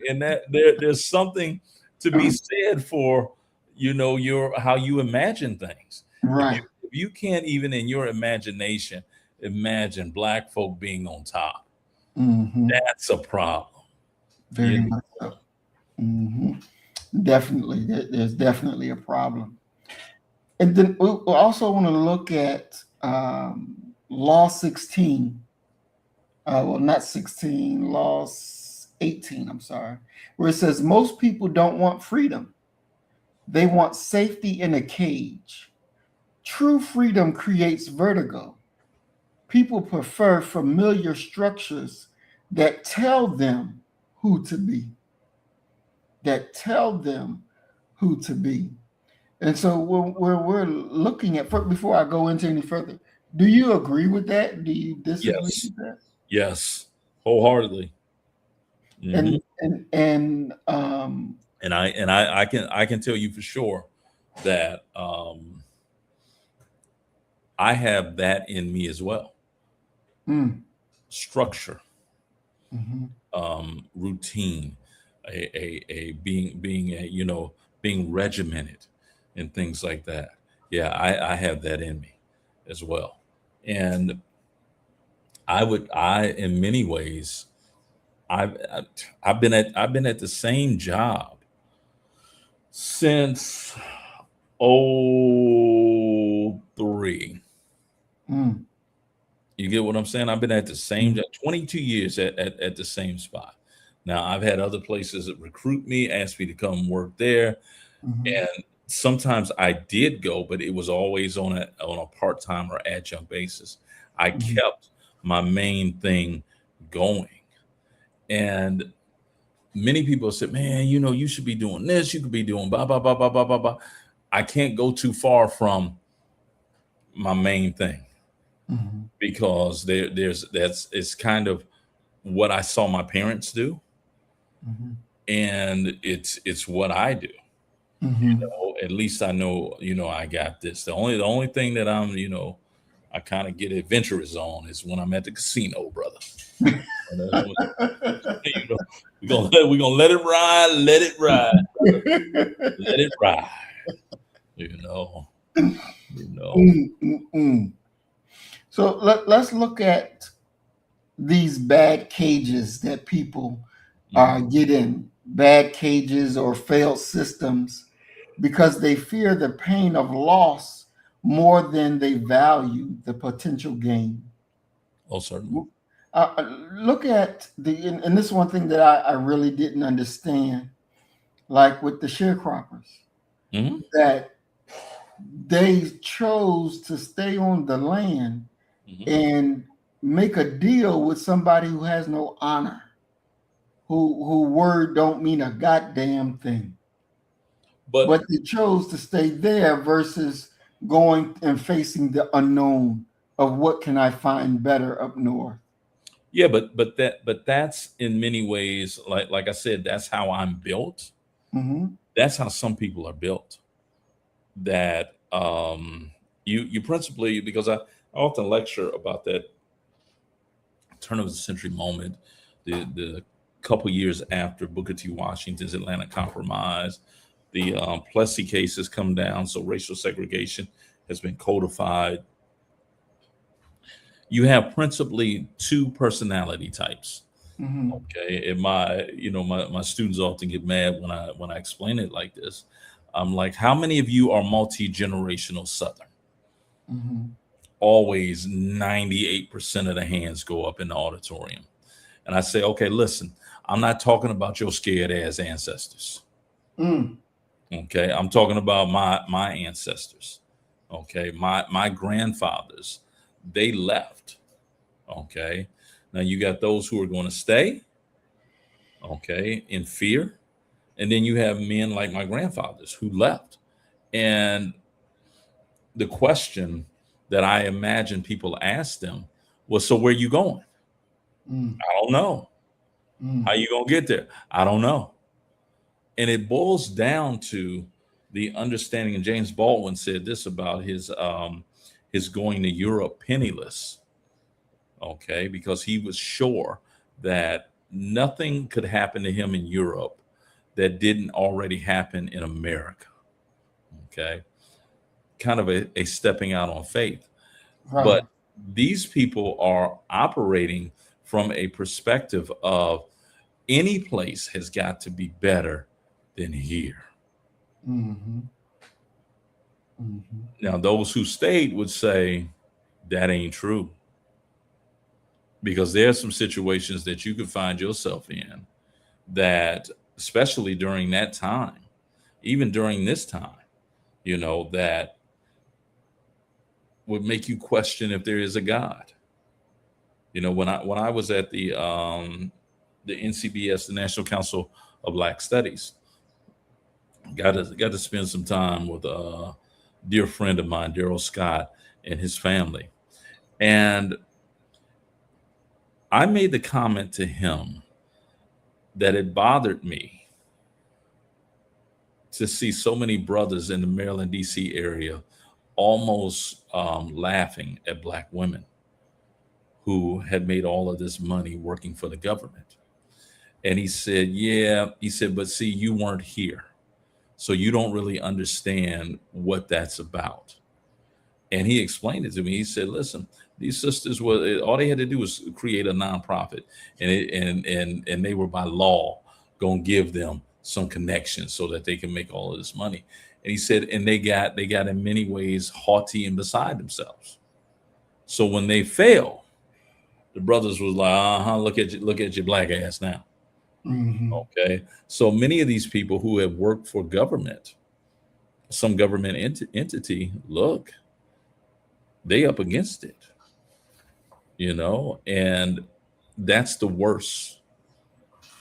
And that there's something to be said for your how you imagine things. Right. If you can't even in your imagination imagine black folk being on top, Mhm. that's a problem. Very You much so. Mhm. Definitely. There's definitely a problem. And then we also want to look at Law 16. Well, not 16, Law 18, I'm sorry, where it says most people don't want freedom. They want safety in a cage. True freedom creates vertigo. People prefer familiar structures that tell them who to be, that tell them who to be. And so we're looking at, before I go into any further, do you agree with that? Do you disagree yes, with that? yes, wholeheartedly. Hmm. And And I can tell you for sure that I have that in me as well. mm, Structure, mhm, routine, a being being regimented and things like that. Yeah, I have that in me as well. And I in many ways I've I've been at the same job since '03. mm, You get what I'm saying? I've been at the same mm, job, 22 years at the same spot. Now I've had other places that recruit me, ask me to come work there, mhm, and sometimes I did go, but it was always on a part-time or adjunct basis. I mhm, kept my main thing going. And many people said, "Man, you should be doing this, you could be doing blah blah blah blah blah blah blah." I can't go too far from my main thing mhm, because there's it's kind of what I saw my parents do, mhm, and it's what I do. mhm, At least I know, I got this. The only thing that I'm, I kind of get adventurous on is when I'm at the casino, brother. And that's when, you know, we're gonna let it ride, let it ride, let it ride. You know, you know. So let's look at these bad cages that people get in, bad cages or failed systems, because they fear the pain of loss more than they value the potential gain. Oh, certainly. Look at and this is one thing that I really didn't understand, like with the sharecroppers, Hmm. that they chose to stay on the land Hmm. and make a deal with somebody who has no honor, who word don't mean a goddamn thing. But But they chose to stay there versus going and facing the unknown of what can I find better up north. yeah, but that's in many ways, like I said, that's how I'm built. Hmm. That's how some people are built. That you principally, because I often lecture about that turn of the century moment, the couple years after Booker T. Washington's Atlanta Compromise, the Plessy case has come down, so racial segregation has been codified. You have principally two personality types. Hmm. Okay, and my students often get mad when I explain it like this. I'm like, how many of you are multi-generational Southern? Hmm. Always 98% of the hands go up in the auditorium. And I say, okay, listen, I'm not talking about your scared ass ancestors. Mm. Okay, I'm talking about my ancestors. Okay, my grandfathers, they left. Okay, now you got those who are going to stay. Okay, in fear, and then you have men like my grandfathers who left. And the question that I imagine people asked them was, so where you going? Mm. I don't know. How Mm. you gonna get there? I don't know. And it boils down to the understanding. And James Baldwin said this about his going to Europe penniless. Okay, because he was sure that nothing could happen to him in Europe that didn't already happen in America. Okay, kind of a stepping out on faith. Right. But these people are operating from a perspective of any place has got to be better than here. Hmm. Hmm. Now, those who stayed would say that ain't true because there are some situations that you could find yourself in that, especially during that time, even during this time, that would make you question if there is a God. When I was at the NCBS, the National Council of Black Studies, got to spend some time with a dear friend of mine, Daryl Scott, and his family. And I made the comment to him that it bothered me to see so many brothers in the Maryland, D.C. area almost laughing at Black women who had made all of this money working for the government. And he said, yeah, he said, but see, you weren't here. So you don't really understand what that's about. And he explained it to me. He said, listen, these sisters were all they had to do was create a nonprofit, and they were by law gonna give them some connections so that they can make all of this money. And he said, and they got in many ways haughty and beside themselves. So when they fell, the brothers was like, uh-huh, look at your black ass now. Hmm. Okay. So many of these people who have worked for government, some government entity, look, they up against it, and that's the worst,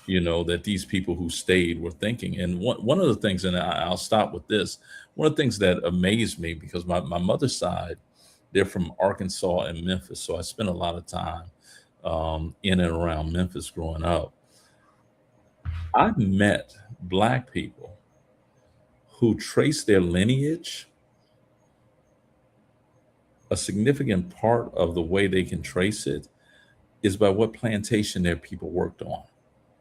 that these people who stayed were thinking. And one of the things, and I'll stop with this, one of the things that amazed me, because my mother's side, they're from Arkansas and Memphis. So I spent a lot of time in and around Memphis growing up. I've met Black people who trace their lineage a significant part of the way they can trace it is by what plantation their people worked on.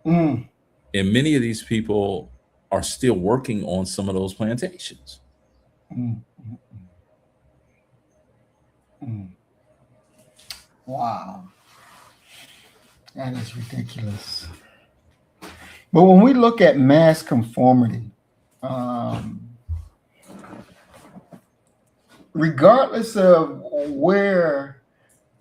Mm, And many of these people are still working on some of those plantations. mm, mm, mm. Wow, that is ridiculous. But when we look at mass conformity, um, regardless of where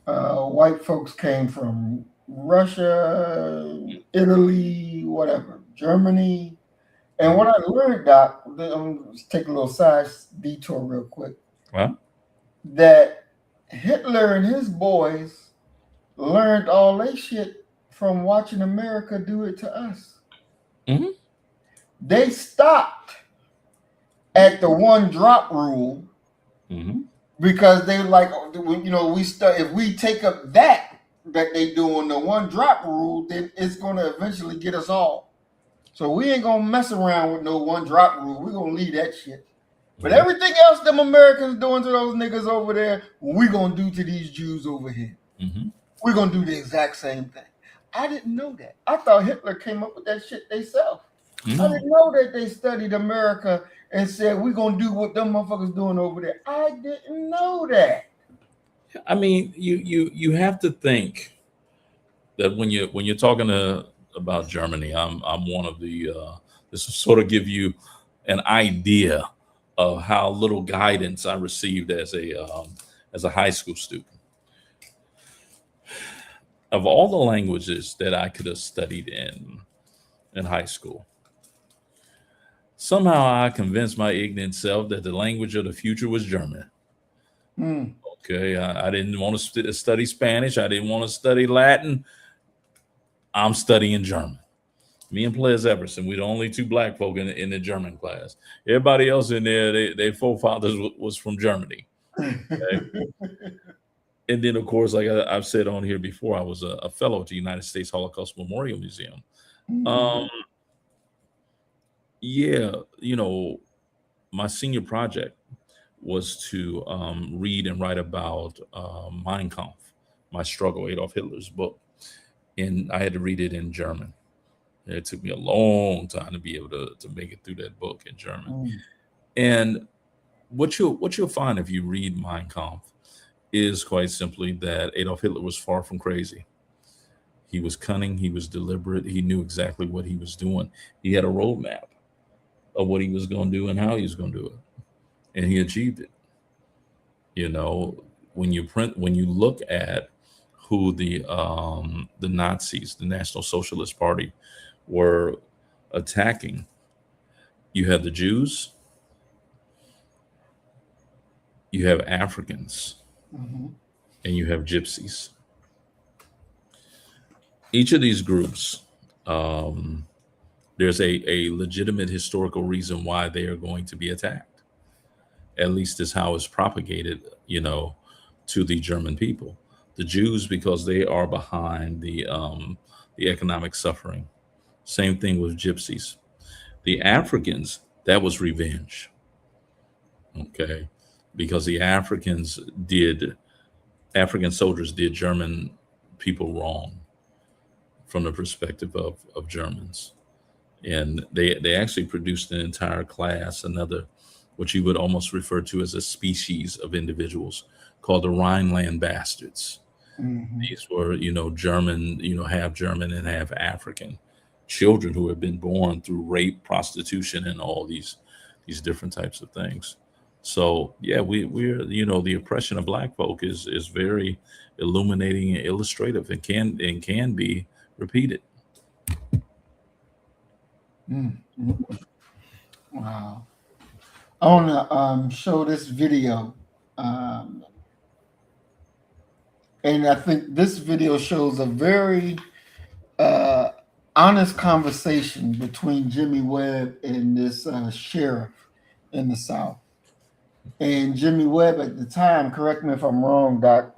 white folks came from, Russia, Italy, whatever, Germany. And what I learned, Doc, let's take a little side detour real quick, Well, that Hitler and his boys learned all they shit from watching America do it to us. mhm. They stopped at the one drop rule Mhm. because they like, if we take up that they doing the one drop rule, then it's going to eventually get us all. So we ain't gonna mess around with no one drop rule. We're gonna leave that shit. But everything else them Americans doing to those niggas over there, we gonna do to these Jews over here. Mhm. We're gonna do the exact same thing. I didn't know that. I thought Hitler came up with that shit themselves. I No. didn't know that they studied America and said we're gonna do what them motherfuckers doing over there. I didn't know that. I mean, you have to think that when you're talking about Germany, I'm one of the this will sort of give you an idea of how little guidance I received as a high school student. Of all the languages that I could have studied in high school, somehow I convinced my ignorant self that the language of the future was German. Hmm. Okay, I didn't want to study Spanish. I didn't want to study Latin. I'm studying German. Me and Ples Everson, we're the only two black folk in the German class. Everybody else in there, their forefathers was from Germany. Okay? And then, of course, like I've said on here before, I was a fellow at the United States Holocaust Memorial Museum. Um, yeah, my senior project was to read and write about Mein Kampf, My Struggle, Adolf Hitler's book. And I had to read it in German. It took me a long time to be able to make it through that book in German. And what you'll find if you read Mein Kampf is quite simply that Adolf Hitler was far from crazy. He was cunning, he was deliberate, he knew exactly what he was doing. He had a roadmap of what he was going to do and how he was going to do it, and he achieved it. You know, when you look at who the Nazis, the National Socialist Party, were attacking, you have the Jews, you have Africans, and you have gypsies. Each of these groups, there's a legitimate historical reason why they are going to be attacked. At least is how it's propagated, to the German people. The Jews, because they are behind the economic suffering. Same thing with gypsies. The Africans, that was revenge. Okay, because African soldiers did German people wrong from the perspective of Germans. And they actually produced an entire class, another, what you would almost refer to as a species of individuals called the Rhineland bastards. These were, German, half German and half African children who have been born through rape, prostitution, and all these different types of things. So yeah, we're the oppression of black folk is very illuminating and illustrative, and can be repeated. Wow. I want to show this video. And I think this video shows a very honest conversation between Jimmy Webb and this sheriff in the South. And Jimmy Webb at the time, correct me if I'm wrong, Doc,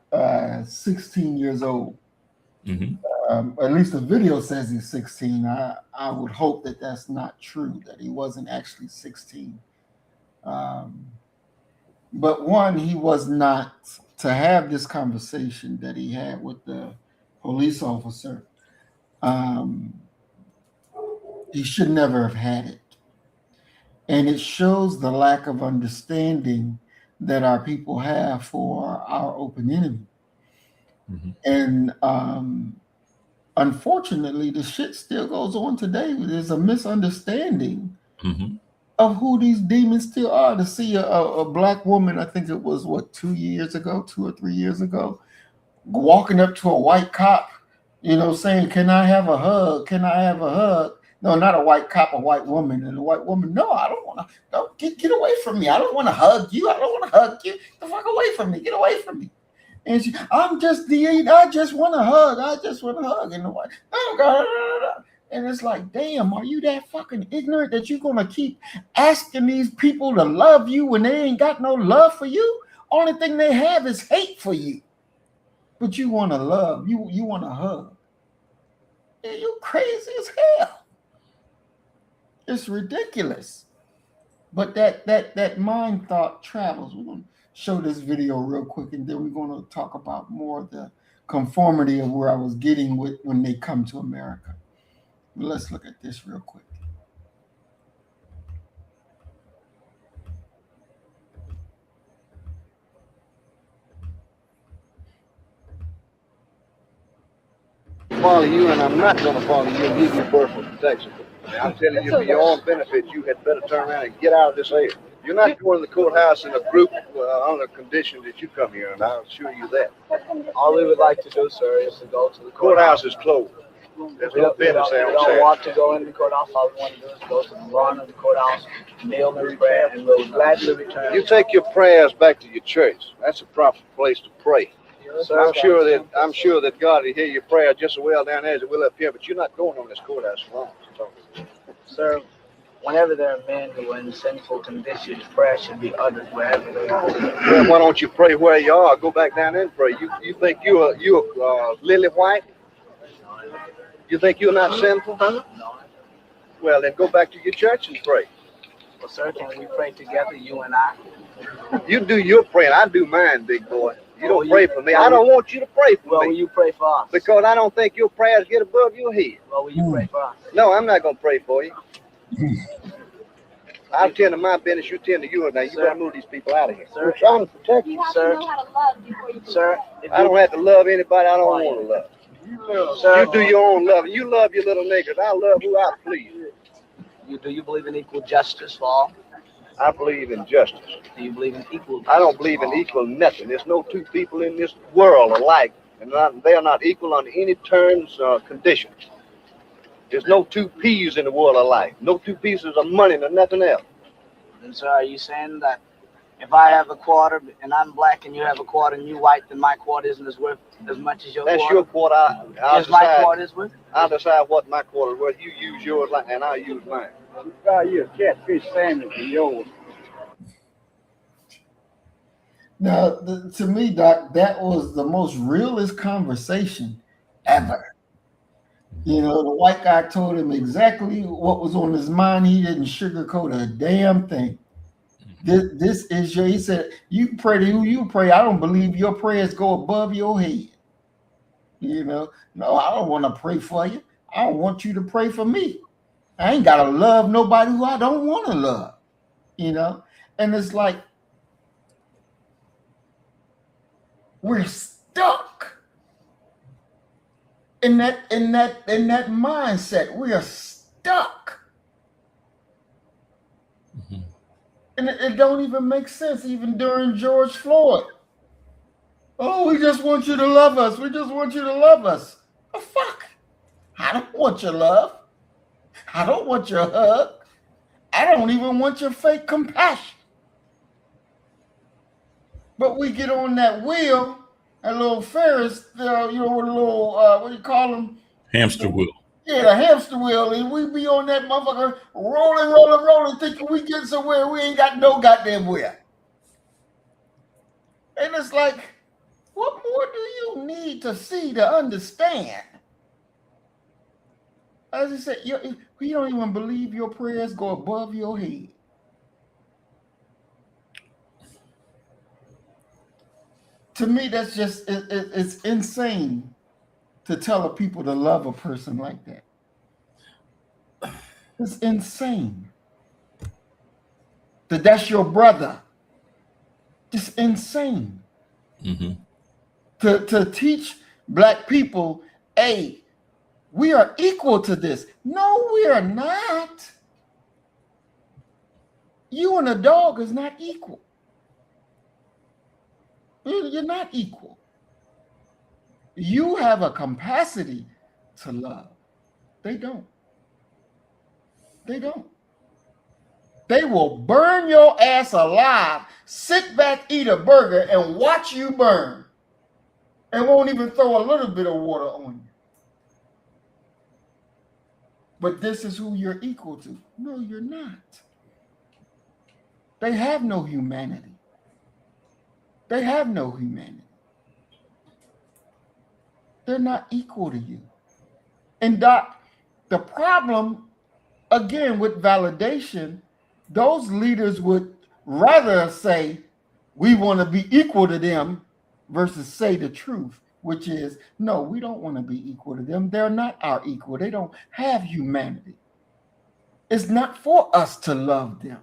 16 years old. At least the video says he's 16. I would hope that that's not true, that he wasn't actually 16. But one, he was not to have this conversation that he had with the police officer, um, he should never have had it. And it shows the lack of understanding that our people have for our open enemy. Mhm. And unfortunately, the shit still goes on today. There's a misunderstanding Mhm. of who these demons still are. To see a black woman, I think it was what, 2 or 3 years ago, walking up to a white cop, saying, "Can I have a hug? Can I have a hug?" No, not a white cop, a white woman. And the white woman, "No, I don't want to. Don't get away from me. I don't want to hug you. I don't want to hug you. Get the fuck away from me. Get away from me." And she, I just want to hug. I just want to hug. And the white, oh God. And it's like, damn, are you that fucking ignorant that you're gonna keep asking these people to love you when they ain't got no love for you? Only thing they have is hate for you. But you want to love, you want to hug. You crazy as hell. It's ridiculous. But that mind thought travels. We're gonna show this video real quick, and then we're gonna talk about more of the conformity of where I was getting with when they come to America. Let's look at this real quick. Follow you, and I'm not going to follow you and give you personal protection. I'm telling you, for your own benefit, you had better turn around and get out of this area. You're not going to the courthouse in a group on the condition that you come here, and I'll assure you that. All we would like to do, sir, is to go to the Courthouse is closed. There's no business there. We don't want to go in the courthouse. All we want to do is go to the lawn of the courthouse, kneel in prayer, and we'll gladly return. You take your prayers back to your church. That's a proper place to pray. Sir, I'm sure that God will hear your prayer just as well down there as it will up here. But you're not going on this courthouse alone. Sir, whenever there are men who are in sinful conditions, prayer should be uttered wherever they are. Well, why don't you pray where you are? Go back down there and pray. You think you're lily white? You think you're not sinful? No. Well, then go back to your church and pray. Well, sir, can we pray together, you and I? You do your praying. I do mine, big boy. You don't pray for me. I don't want you to pray for Well, me. will you pray for us? Because I don't think your prayers get above your head. Well, will you pray for us? No, I'm not going to pray for you. I'll tend to my business. You tend to yours. Now, you Sir. better move these people out of here. Sir. We're trying to protect you. You have Sir. to know how to love before you Sir, if I don't have to love anybody I don't Quiet. want to love. Sir, You do your own loving. You love your little niggas. I love who I please. do you believe in equal justice for all? I believe in justice. Do you believe in equal justice I don't believe in for all? equal nothing. There's no two people in this world alike, and they are not equal on any terms or conditions. There's no two peas in the world alike. No two pieces of money nor nothing else. And so are you saying that if I have a quarter and I'm black and you have a quarter and you white, then my quarter isn't as worth as much as your That's quarter? your quarter. I'll Is my decide. quarter is worth? I'll decide what my quarter is worth. You use yours, and I'll use mine. You a catfish sandwich and yours. Now, to me, Doc, that was the most realest conversation ever. The white guy told him exactly what was on his mind. He didn't sugarcoat a damn thing. This is he said, you pray to who you pray. I don't believe your prayers go above your head. No, I don't want to pray for you. I don't want you to pray for me. I ain't got to love nobody who I don't want to love, and it's like, we're stuck in that mindset. We are stuck. Mhm. And it don't even make sense, even during George Floyd. Oh, we just want you to love us. We just want you to love us. Oh, fuck. I don't want your love. I don't want your hug. I don't even want your fake compassion. But we get on that wheel, that little Ferris, with a little, what do you call them? Hamster wheel. Yeah, the hamster wheel, and we be on that motherfucker rolling, thinking we get somewhere we ain't got no goddamn where. And it's like, what more do you need to see to understand? As I said, you don't even believe your prayers go above your head. To me, that's just it's insane to tell a people to love a person like that. It's insane. That's your brother. It's insane. Mm-hmm. To teach black people, hey, we are equal to this. No, we are not. You and a dog is not equal. You're not equal. You have a capacity to love. They don't. They don't. They will burn your ass alive, sit back, eat a burger, and watch you burn. And won't even throw a little bit of water on you. But this is who you're equal to. No, you're not. They have no humanity. They have no humanity. They're not equal to you. And Doc, the problem, again, with validation, those leaders would rather say, we want to be equal to them versus say the truth, which is, no, we don't want to be equal to them. They're not our equal. They don't have humanity. It's not for us to love them.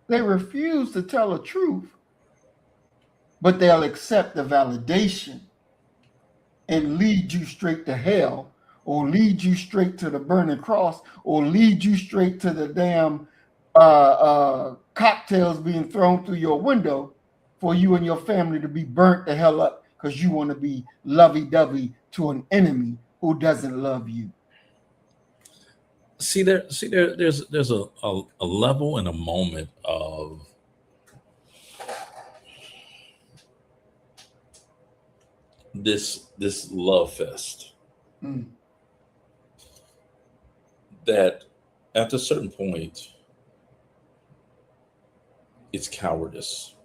They refuse to tell the truth, but they'll accept the validation and lead you straight to hell, or lead you straight to the burning cross, or lead you straight to the damn cocktails being thrown through your window for you and your family to be burnt the hell up because you want to be lovey-dovey to an enemy who doesn't love you. There's a level and a moment of this love fest that at a certain point it's cowardice.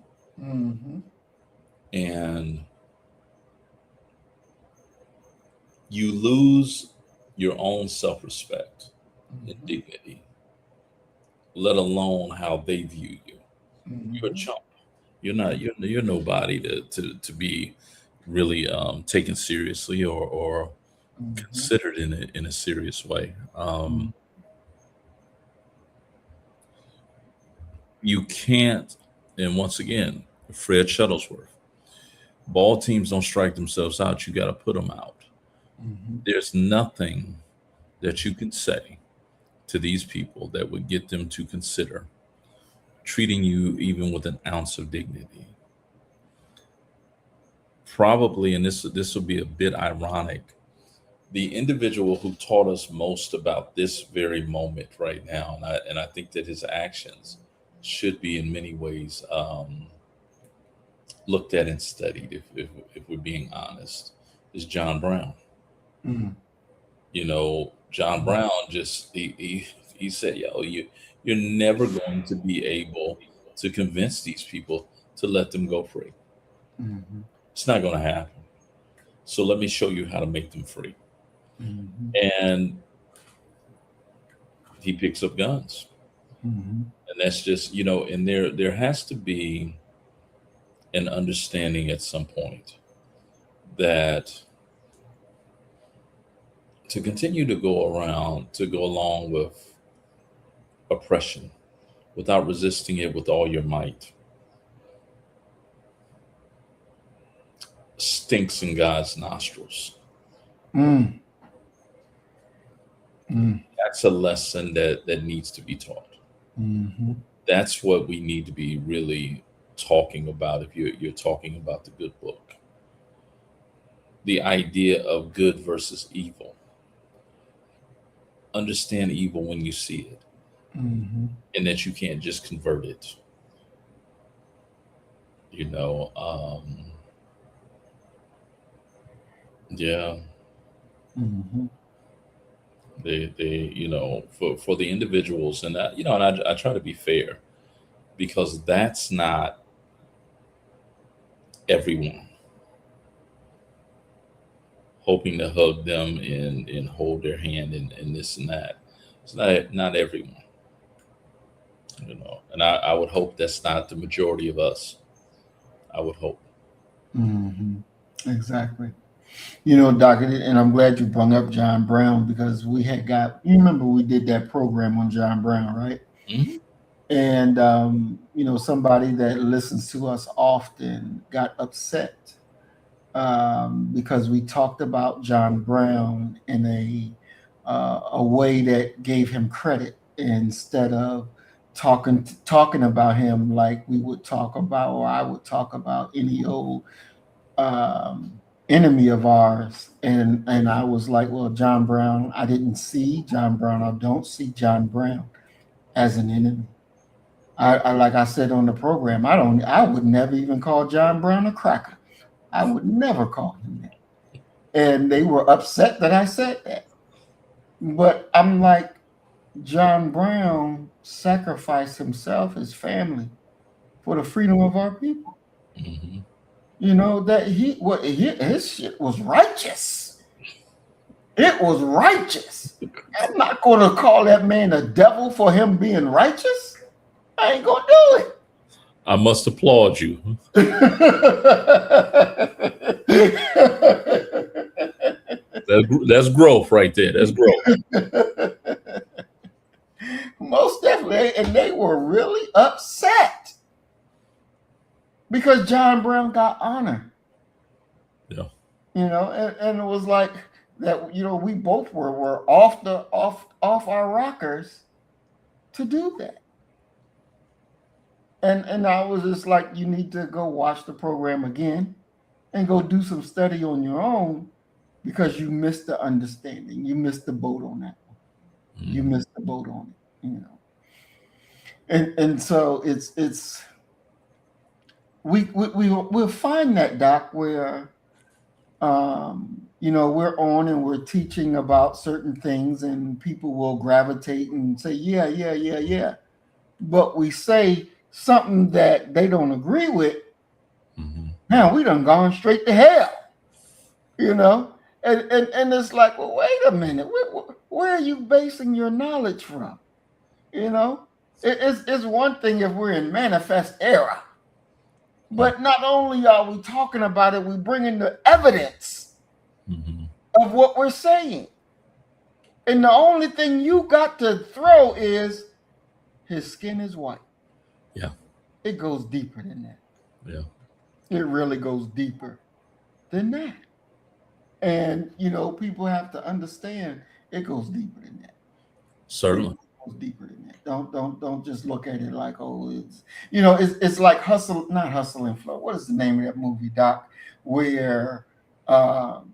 And you lose your own self-respect and dignity, let alone how they view you. You're a chump. You're nobody to be really taken seriously or considered in a serious way. You can't, and once again, Fred Shuttlesworth, ball teams don't strike themselves out. You got to put them out. There's nothing that you can say to these people that would get them to consider treating you even with an ounce of dignity. Probably, and this will be a bit ironic, the individual who taught us most about this very moment right now, and I think that his actions should be in many ways looked at and studied, if we're being honest, is John Brown. You know, John Brown just he said, "Yo, you're never going to be able to convince these people to let them go free. It's not going to happen. So let me show you how to make them free." And he picks up guns. And that's just, and there has to be an understanding at some point that to continue to go along with oppression without resisting it with all your might stinks in God's nostrils. That's a lesson that needs to be taught. That's what we need to be really talking about if you're talking about the good book. The idea of good versus evil. Understand evil when you see it, and that you can't just convert it. Yeah. They for the individuals, and I try to be fair, because that's not everyone. Hoping to hug them and hold their hand and this and that. It's not everyone. And I would hope that's not the majority of us. I would hope. Exactly. You know, Doc, and I'm glad you brought up John Brown because you remember we did that program on John Brown, right? Mhm. And, somebody that listens to us often got upset because we talked about John Brown in a way that gave him credit instead of talking about him like we would talk about, or I would talk about any old enemy of ours. And I was like, well, John Brown, I didn't see John Brown. I don't see John Brown as an enemy. I like I said on the program, I would never even call John Brown a cracker. I would never call him that. And they were upset that I said that. But I'm like, John Brown sacrificed himself, his family, for the freedom of our people. Mhm. You know that his shit was righteous. It was righteous. I'm not going to call that man a devil for him being righteous. I ain't gonna do I must applaud you. it. That's growth right there. That's growth. Most definitely, and they were really upset because John Brown got honor. Yeah. And it was like that. We both were off our rockers to do that. And I was just like, you need to go watch the program again and go do some study on your own because you missed the understanding. You missed the boat on that one. You missed the boat on it, And so we'll find that, Doc, where we're on and we're teaching about certain things and people will gravitate and say, yeah, yeah, yeah, yeah. But we say something that they don't agree with. Now we done gone straight to hell, and it's like, well, wait a minute, where are you basing your knowledge from? It's one thing if we're in manifest error, but not only are we talking about it, we bring in the evidence of what we're saying. And the only thing you got to throw is his skin is white. Yeah. It goes deeper than that. Yeah. It really goes deeper than that. And, people have to understand it goes deeper than that. Certainly. It goes deeper than that. Don't just look at it like, oh, it's like not Hustle and Flow. What is the name of that movie, Doc? Where the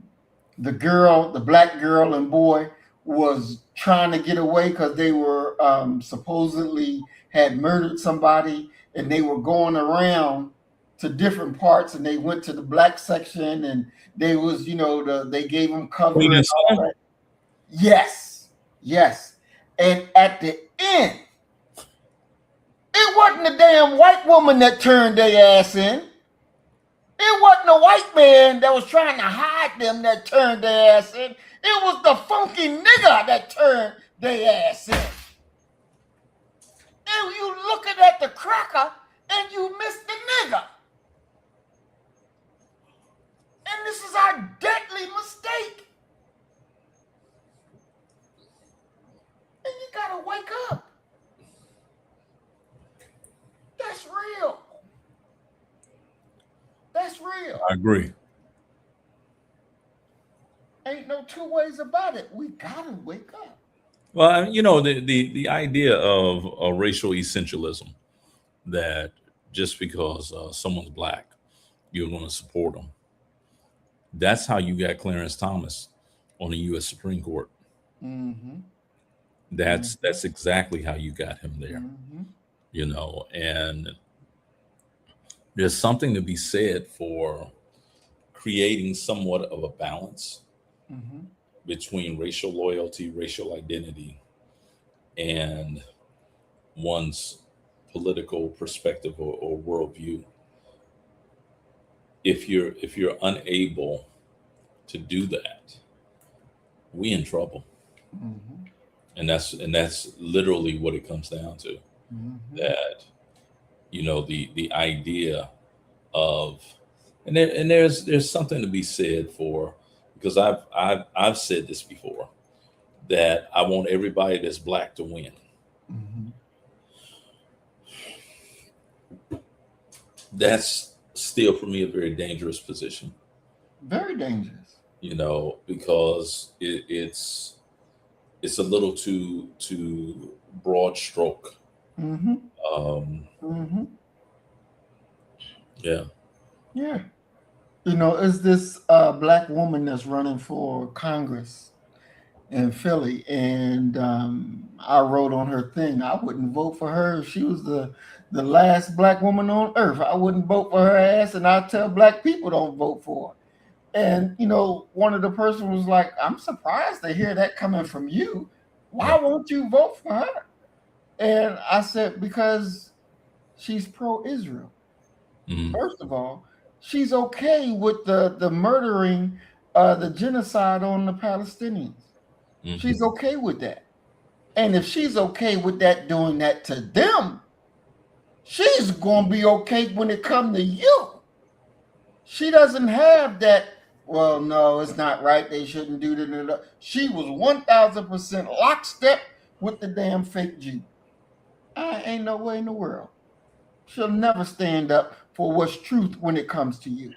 black girl and boy was trying to get away because they were supposedly had murdered somebody, and they were going around to different parts, and they went to the black section, and they was they gave them cover and all that. Yes, and at the end, it wasn't a damn white woman that turned their ass in. It wasn't a white man that was trying to hide them that turned their ass in. It was the funky nigger that turned their ass in. And you looking at the cracker and you miss the nigger. And this is our deadly mistake. And you gotta wake up. That's real. That's real. I agree. Ain't no two ways about it. We gotta wake up. Well, the idea of racial essentialism, that just because someone's black, you want to support them. That's how you got Clarence Thomas on the U.S. Supreme Court. Mm-hmm. That's exactly how you got him there. Mm-hmm. And there's something to be said for creating somewhat of a balance between racial loyalty, racial identity, and one's political perspective or worldview. If you're unable to do that, we in trouble. And that's literally what it comes down to. That the idea of, and there's something to be said for, because I've said this before, that I want everybody that's black to win. Mhm. That's still for me a very dangerous position, Very dangerous. because it's a little too broad stroke. Mm-hmm. Um, Mm-hmm. yeah. Yeah. Is this black woman that's running for Congress in Philly, and I wrote on her thing, I wouldn't vote for her if she was the last black woman on earth. I wouldn't vote for her ass, and I tell black people don't vote for her. And one of the person was like, "I'm surprised to hear that coming from you. Why won't you vote for her?" And I said, because she's pro-Israel. Mhm. First of all, she's okay with the murdering, the genocide on the Palestinians. Mhm. She's okay with that. And if she's okay with that, doing that to them, she's going to be okay when it comes to you. She doesn't have that, well, no, it's not right. They shouldn't do that. She was 1,000% lockstep with the damn fake Jew. I ain't no way in the world. She'll never stand up for what's truth when it comes to you,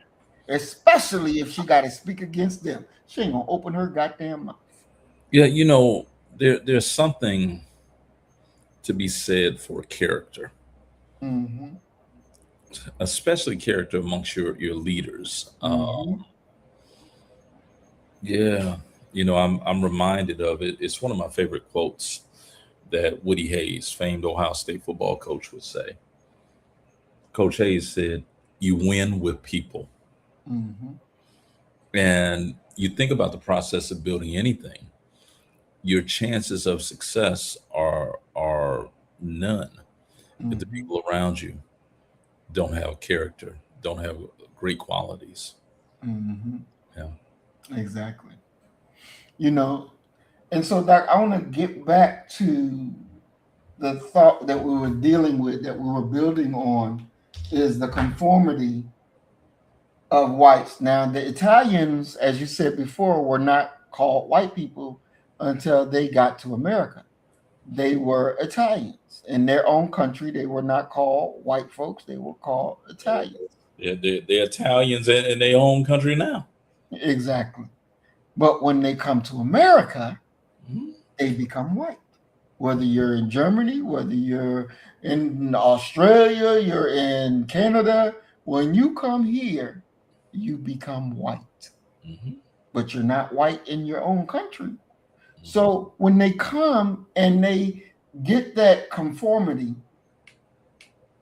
especially if she got to speak against them. She ain't going to open her goddamn mouth. Yeah, there's something to be said for character, Mm-hmm. especially character amongst your leaders. Mm-hmm. Yeah, I'm reminded of it. It's one of my favorite quotes that Woody Hayes, famed Ohio State football coach, would say. Coach Hayes said, "You win with people." Mm-hmm. And you think about the process of building anything, your chances of success are none if the Mm-hmm. people around you don't have character, don't have great qualities. Mm-hmm. Yeah. Exactly. And so, Doc, I want to get back to the thought that we were dealing with, that we were building on, is the conformity of whites. Now, the Italians, as you said before, were not called white people until they got to America. They were Italians in their own country. They were not called white folks. They were called Italians. They're Italians in their own country now. Exactly. But when they come to America, Mhm. they become white. Whether you're in Germany, whether you're in Australia, you're in Canada, when you come here, you become white. Mhm. But you're not white in your own country. So when they come and they get that conformity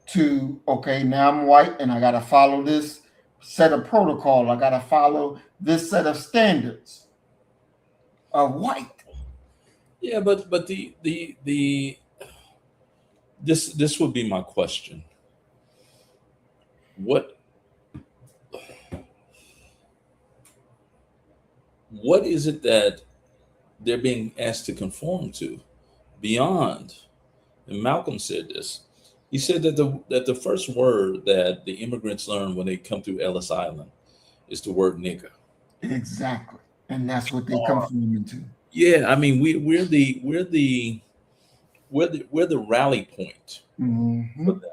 to, okay, now I'm white and I got to follow this set of protocol, I got to follow this set of standards of white. Yeah, but the this would be my question. What what is it that they're being asked to conform to beyond? And Malcolm said this. He said that the first word that the immigrants learn when they come through Ellis Island is the word nigger. Exactly. And that's what they conform into. Yeah, I mean we're the rally point Mm-hmm. for them.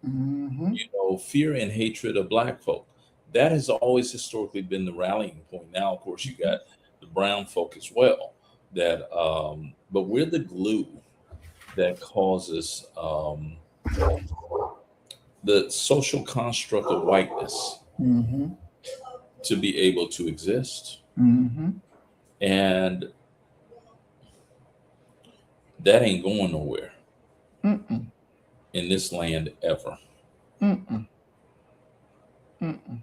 Mm-hmm. Fear and hatred of black folk. That has always historically been the rallying point. Now, of course, you got the brown folk as well. But we're the glue that causes the social construct of whiteness Mm-hmm. to be able to exist. Mm-hmm. And that ain't going nowhere Mm-mm. in this land ever. Mm-mm. Mm-mm.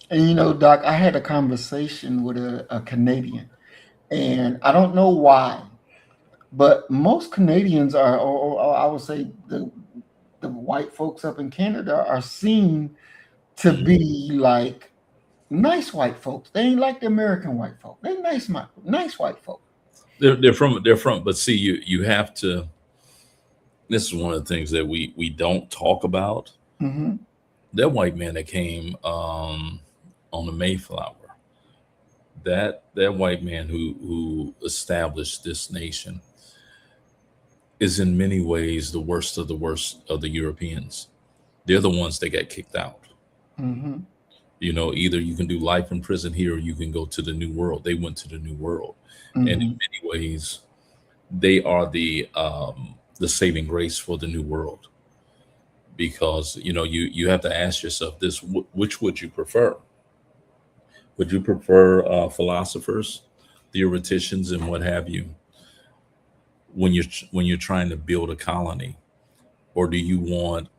And Doc, I had a conversation with a Canadian, and I don't know why, but most Canadians are, or I would say the white folks up in Canada are seen to be like nice white folks. They ain't like the American white folk. They nice white folk. They're from, but see, you have to. This is one of the things that we don't talk about. Mm-hmm. that white man that came on the Mayflower, that white man who established this nation is in many ways the worst of the worst of the Europeans. They're the ones that got kicked out. Mm-hmm. Either you can do life in prison here or you can go to the New World. They went to the New World, and Mm-hmm. in many ways, they are the saving grace for the New World. Because you have to ask yourself this: which would you prefer? Would you prefer philosophers, theoreticians, and what have you when you're trying to build a colony, or do you want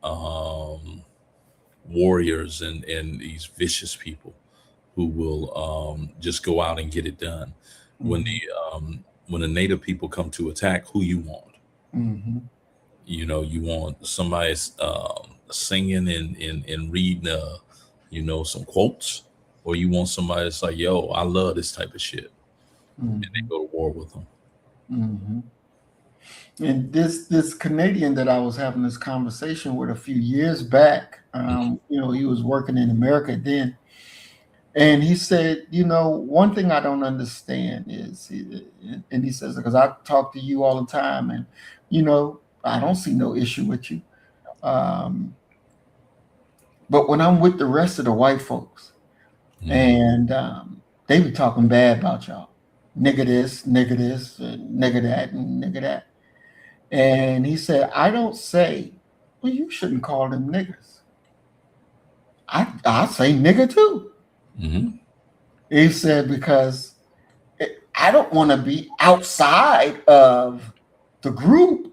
warriors and these vicious people who will just go out and get it done? When Mm-hmm. when the native people come to attack, who you want? Mm-hmm. You want somebody singing and reading some quotes, or you want somebody that's like, yo, I love this type of shit, and they Mm-hmm. go to war with them. Mm-hmm. And this Canadian that I was having this conversation with a few years back, he was working in America then, and he said, one thing I don't understand is, and he says, because I talk to you all the time, and I don't see no issue with you, um, but when I'm with the rest of the white folks, Mhm. and they be talking bad about y'all, nigga this, and nigga that, and nigga that. And he said, I don't say, well, you shouldn't call them niggas. I say nigga too. Mhm. He said, because I don't want to be outside of the group,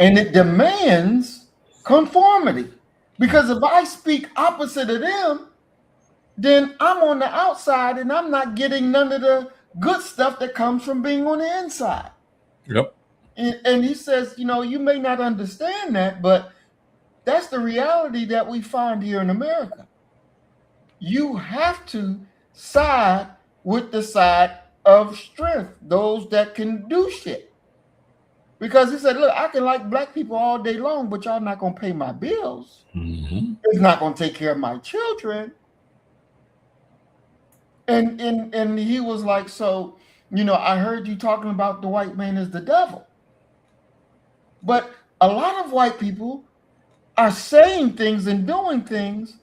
and it demands conformity. Because if I speak opposite of them, then I'm on the outside and I'm not getting none of the good stuff that comes from being on the inside. Yep. And he says, you may not understand that, but that's the reality that we find here in America. You have to side with the side of strength, those that can do shit. Because he said, look, I can like black people all day long, but y'all not going to pay my bills. Mhm. It's not going to take care of my children. And he was like, so, I heard you talking about the white man as the devil. But a lot of white people are saying things and doing things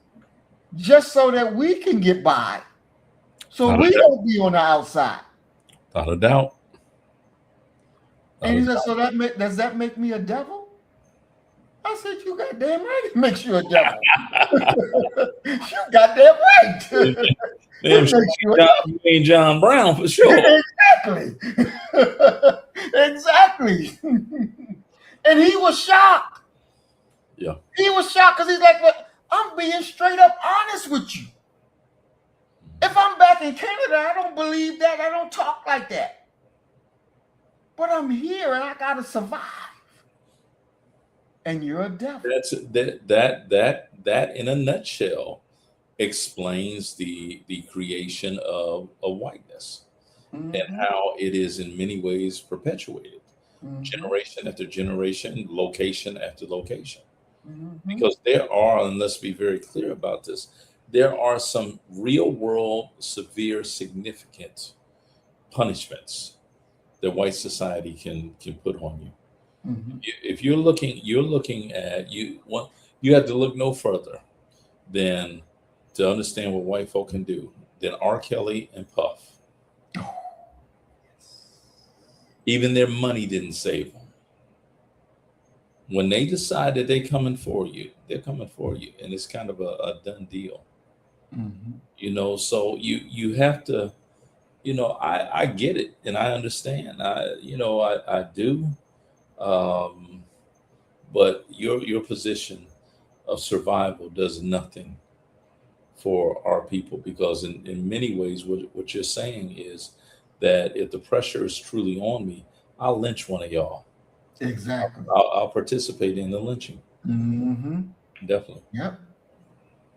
just so that we can get by. So Not a we doubt. don't be on the outside. Not a doubt. Not And a he said, doubt. so does that make me a devil? I said, you goddamn right it makes you a devil. You goddamn right. Damn, It makes you a You ain't John Brown for sure. devil. Exactly. Exactly. And he was shocked. Yeah. He was shocked because he's like, well, I'm being straight up honest with you. If I'm back in Canada, I don't believe that. I don't talk like that. But I'm here and I gotta survive. And you're a devil. That in a nutshell explains the creation of whiteness and Mm-hmm. how it is in many ways perpetuated, Mm-hmm. generation after generation, location after location. Mm-hmm. Because there are, and let's be very clear about this, there are some real world, severe, significant punishments that white society can put on you. Mm-hmm. If you're looking at you have to look no further than to understand what white folk can do than R. Kelly and Puff. Even their money didn't save them. When they decide that they're coming for you, they're coming for you, and it's kind of a done deal. Mm-hmm. So you have to, I get it and I understand. I do. Um, but your position of survival does nothing for our people, because in many ways what you're saying is that if the pressure is truly on me, I'll lynch one of y'all. Exactly. I'll participate in the lynching. Mm-hmm. Definitely. Yep.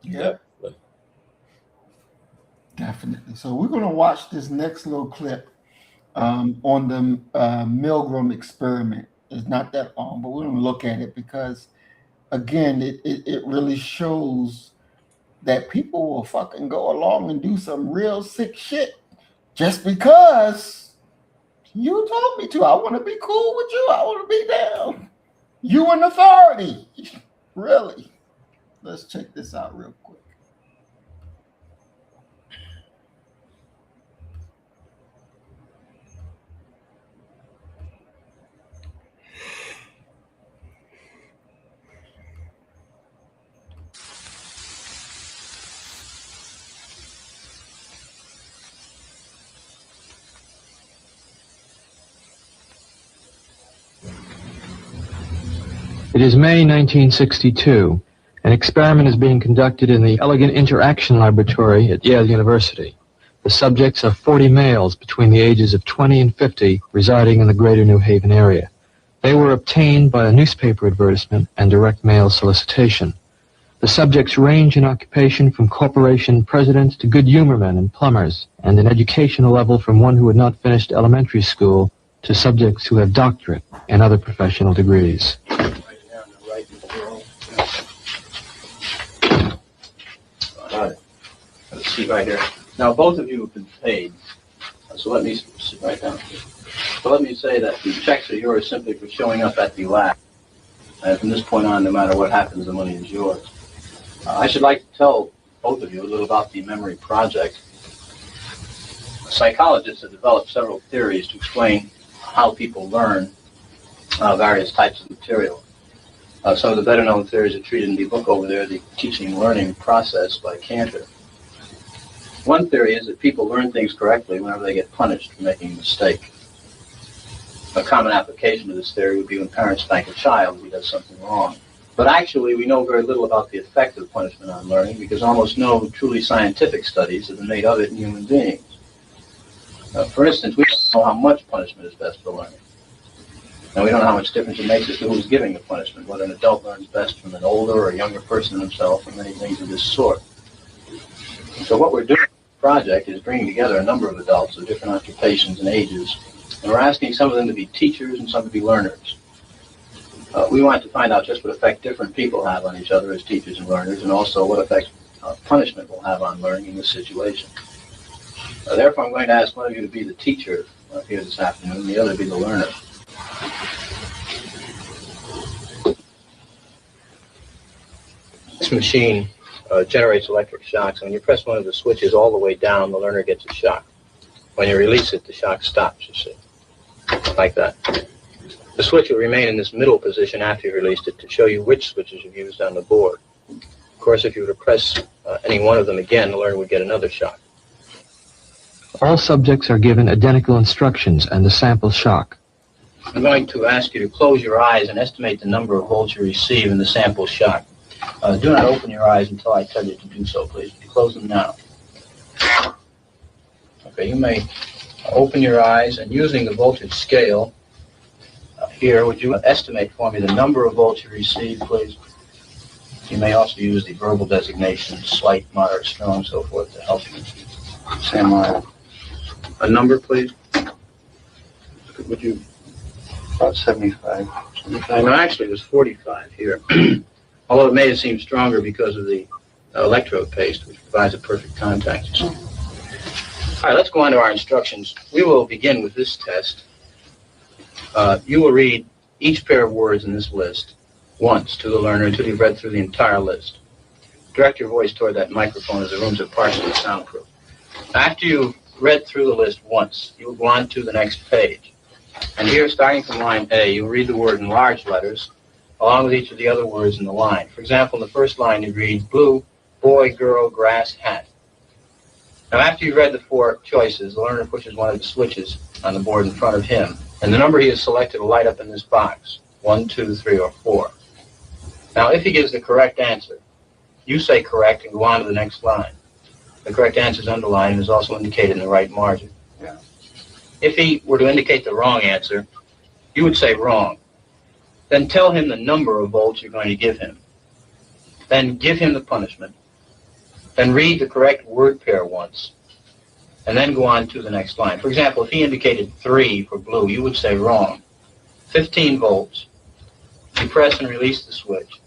Yep. Definitely. Definitely. So we're gonna watch this next little clip on the Milgram experiment. It's not that long, but we're gonna look at it because again, it really shows that people will fucking go along and do some real sick shit just because you told me to. I want to be cool with you. I want to be down. You an authority. Really. Let's check this out real quick. It is May 1962. An experiment is being conducted in the Elegant Interaction Laboratory at Yale University. The subjects are 40 males between the ages of 20 and 50 residing in the greater New Haven area. They were obtained by a newspaper advertisement and direct mail solicitation. The subjects range in occupation from corporation presidents to good humor men and plumbers, and in educational level from one who had not finished elementary school to subjects who have doctorate and other professional degrees. Let's see right here. Now, both of you have been paid, so let me sit right down here. So let me say that the checks are yours simply for showing up at the lab. And from this point on, no matter what happens, the money is yours. I should like to tell both of you a little about the memory project. Psychologists have developed several theories to explain how people learn various types of material. Some of the better-known theories are treated in the book over there, The Teaching and Learning Process by Cantor. One theory is that people learn things correctly whenever they get punished for making a mistake. A common application of this theory would be when parents spank a child who does something wrong. But actually, we know very little about the effect of punishment on learning because almost no truly scientific studies have been made of it in human beings. For instance, we don't know how much punishment is best for learning. And we don't know how much difference it makes as to who's giving the punishment, whether an adult learns best from an older or a younger person himself, and many things of this sort. So what we're doing in the project is bringing together a number of adults of different occupations and ages, and we're asking some of them to be teachers and some to be learners. We want to find out just what effect different people have on each other as teachers and learners, and also what effect punishment will have on learning in this situation. Therefore, I'm going to ask one of you to be the teacher here this afternoon, and the other to be the learner. This machine generates electric shocks. When you press one of the switches all the way down, the learner gets a shock. When you release it, the shock stops, you see, like that. The switch will remain in this middle position after you released it to show you which switches you've used on the board. Of course, if you were to press any one of them again, the learner would get another shock. All subjects are given identical instructions and the sample shock. I'm going to ask you to close your eyes and estimate the number of volts you receive in the sample shock. Do not open your eyes until I tell you to do so, please. You close them now. Okay, you may open your eyes, and using the voltage scale here, would you estimate for me the number of volts you receive, please? You may also use the verbal designations, slight, moderate, strong, so forth, to help you. Sam, a number, please? Would you? About 75. 75. No, actually, it was 45 here. Although it may seem stronger because of the electrode paste, which provides a perfect contact. All right, let's go on to our instructions. We will begin with this test. You will read each pair of words in this list once to the learner until you've read through the entire list. Direct your voice toward that microphone as the rooms are partially soundproof. After you've read through the list once, you will go on to the next page. And here, starting from line A, you'll read the word in large letters, along with each of the other words in the line. For example, in the first line, you read blue, boy, girl, grass, hat. Now, after you've read the four choices, the learner pushes one of the switches on the board in front of him, and the number he has selected will light up in this box, 1, 2, 3, or 4. Now, if he gives the correct answer, you say correct and go on to the next line. The correct answer is underlined and is also indicated in the right margin. Yeah. If he were to indicate the wrong answer, you would say wrong. Then tell him the number of volts you're going to give him. Then give him the punishment. Then read the correct word pair once. And then go on to the next line. For example, if he indicated 3 for blue, you would say wrong. 15 volts. You press and release the switch.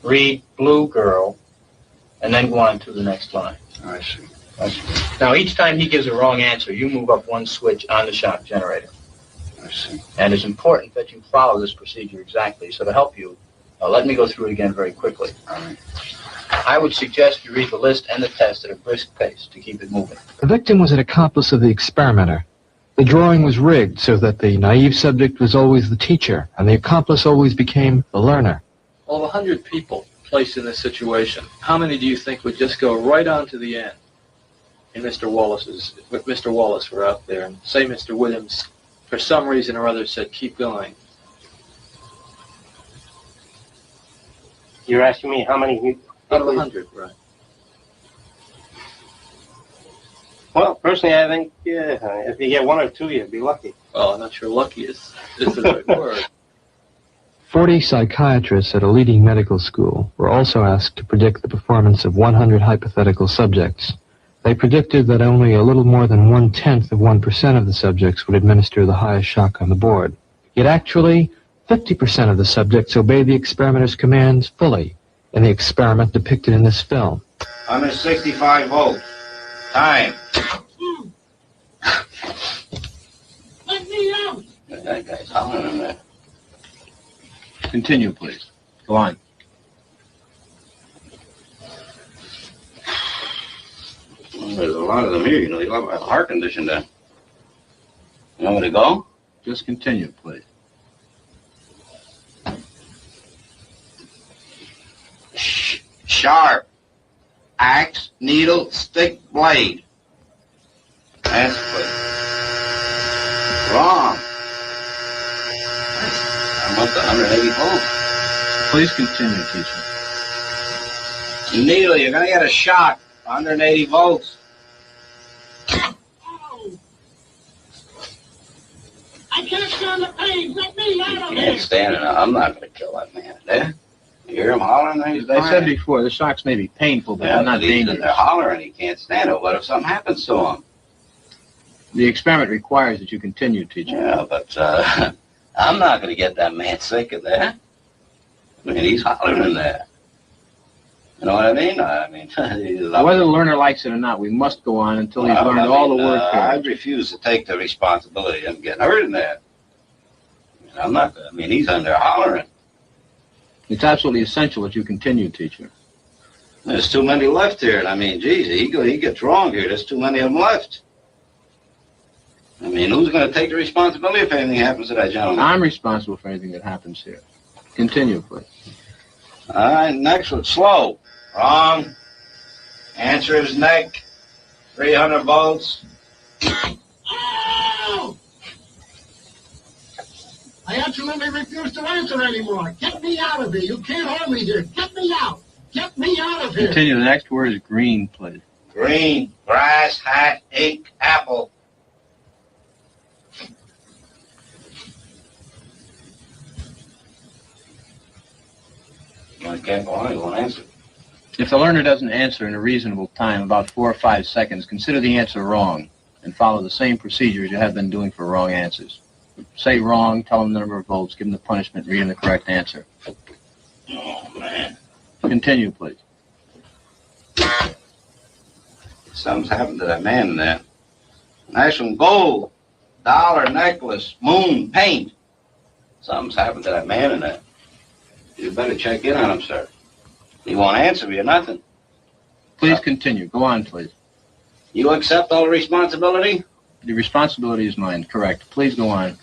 read blue girl, and then go on to the next line. I see. Now, each time he gives a wrong answer, you move up one switch on the shock generator. I see. And it's important that you follow this procedure exactly. So to help you, let me go through it again very quickly. All right. I would suggest you read the list and the test at a brisk pace to keep it moving. The victim was an accomplice of the experimenter. The drawing was rigged so that the naive subject was always the teacher, and the accomplice always became the learner. Of 100 people placed in this situation, how many do you think would just go right on to the end? And Mr. Wallace were out there, and say Mr. Williams, for some reason or other, said, keep going. You're asking me how many people? Out of 100, right. Well, personally, I think, yeah, if you get one or two, you'd be lucky. Well, I'm not sure lucky is the right word. 40 psychiatrists at a leading medical school were also asked to predict the performance of 100 hypothetical subjects. They predicted that only a little more than 1/10 of 1% of the subjects would administer the highest shock on the board. Yet actually, 50% of the subjects obeyed the experimenter's commands fully in the experiment depicted in this film. 165 volts. Time. Let me out! That guy's hollering in there. Continue, please. Go on. Well, there's a lot of them here, you know. They have a heart condition there. You want me to go? Just continue, please. Sharp. Axe, needle, stick, blade. That's good. Wrong. I'm up to 180 volts. Please continue, teacher. Needle, you're going to get a shock. 180 volts. Oh. I can't stand the pain. Let me out of You here. can't stand it. I'm not going to kill that man. There. You hear him hollering there? He's As I said crying. before, the shocks may be painful, but Yeah, they're not but he's- dangerous. they're hollering. He can't stand it. What if something happens to him? The experiment requires that you continue, teacher. Yeah, but I'm not going to get that man sick of that. I mean, he's hollering in there. You know what I mean? Whether the learner likes it or not, we must go on until he's learned all the word I pairs. refuse to take the responsibility of getting hurt in that. I'm not. I mean, he's in there hollering. It's absolutely essential that you continue, teacher. There's too many left here, and I mean, geez, he gets wrong here. There's too many of them left. I mean, who's going to take the responsibility if anything happens to that gentleman? I'm responsible for anything that happens here. Continue, please. All right, next one, slow. Wrong. Answer is neck. 300 volts. Ow! I absolutely refuse to answer anymore. Get me out of here. You can't hold me here. Get me out. Get me out of here. Continue. The next word is green, please. Green, grass, hat, ink, apple. I can't go on, he won't answer. If the learner doesn't answer in a reasonable time, about 4 or 5 seconds, consider the answer wrong and follow the same procedures you have been doing for wrong answers. Say wrong, tell them the number of volts, give them the punishment, read them the correct answer. Oh, man. Continue, please. Something's happened to that man in there. Nice one, gold, dollar, necklace, moon, paint. Something's happened to that man in there. You better check in on him, sir. He won't answer me or nothing. Please continue. Go on, please. You accept all the responsibility? The responsibility is mine. Correct. Please go on.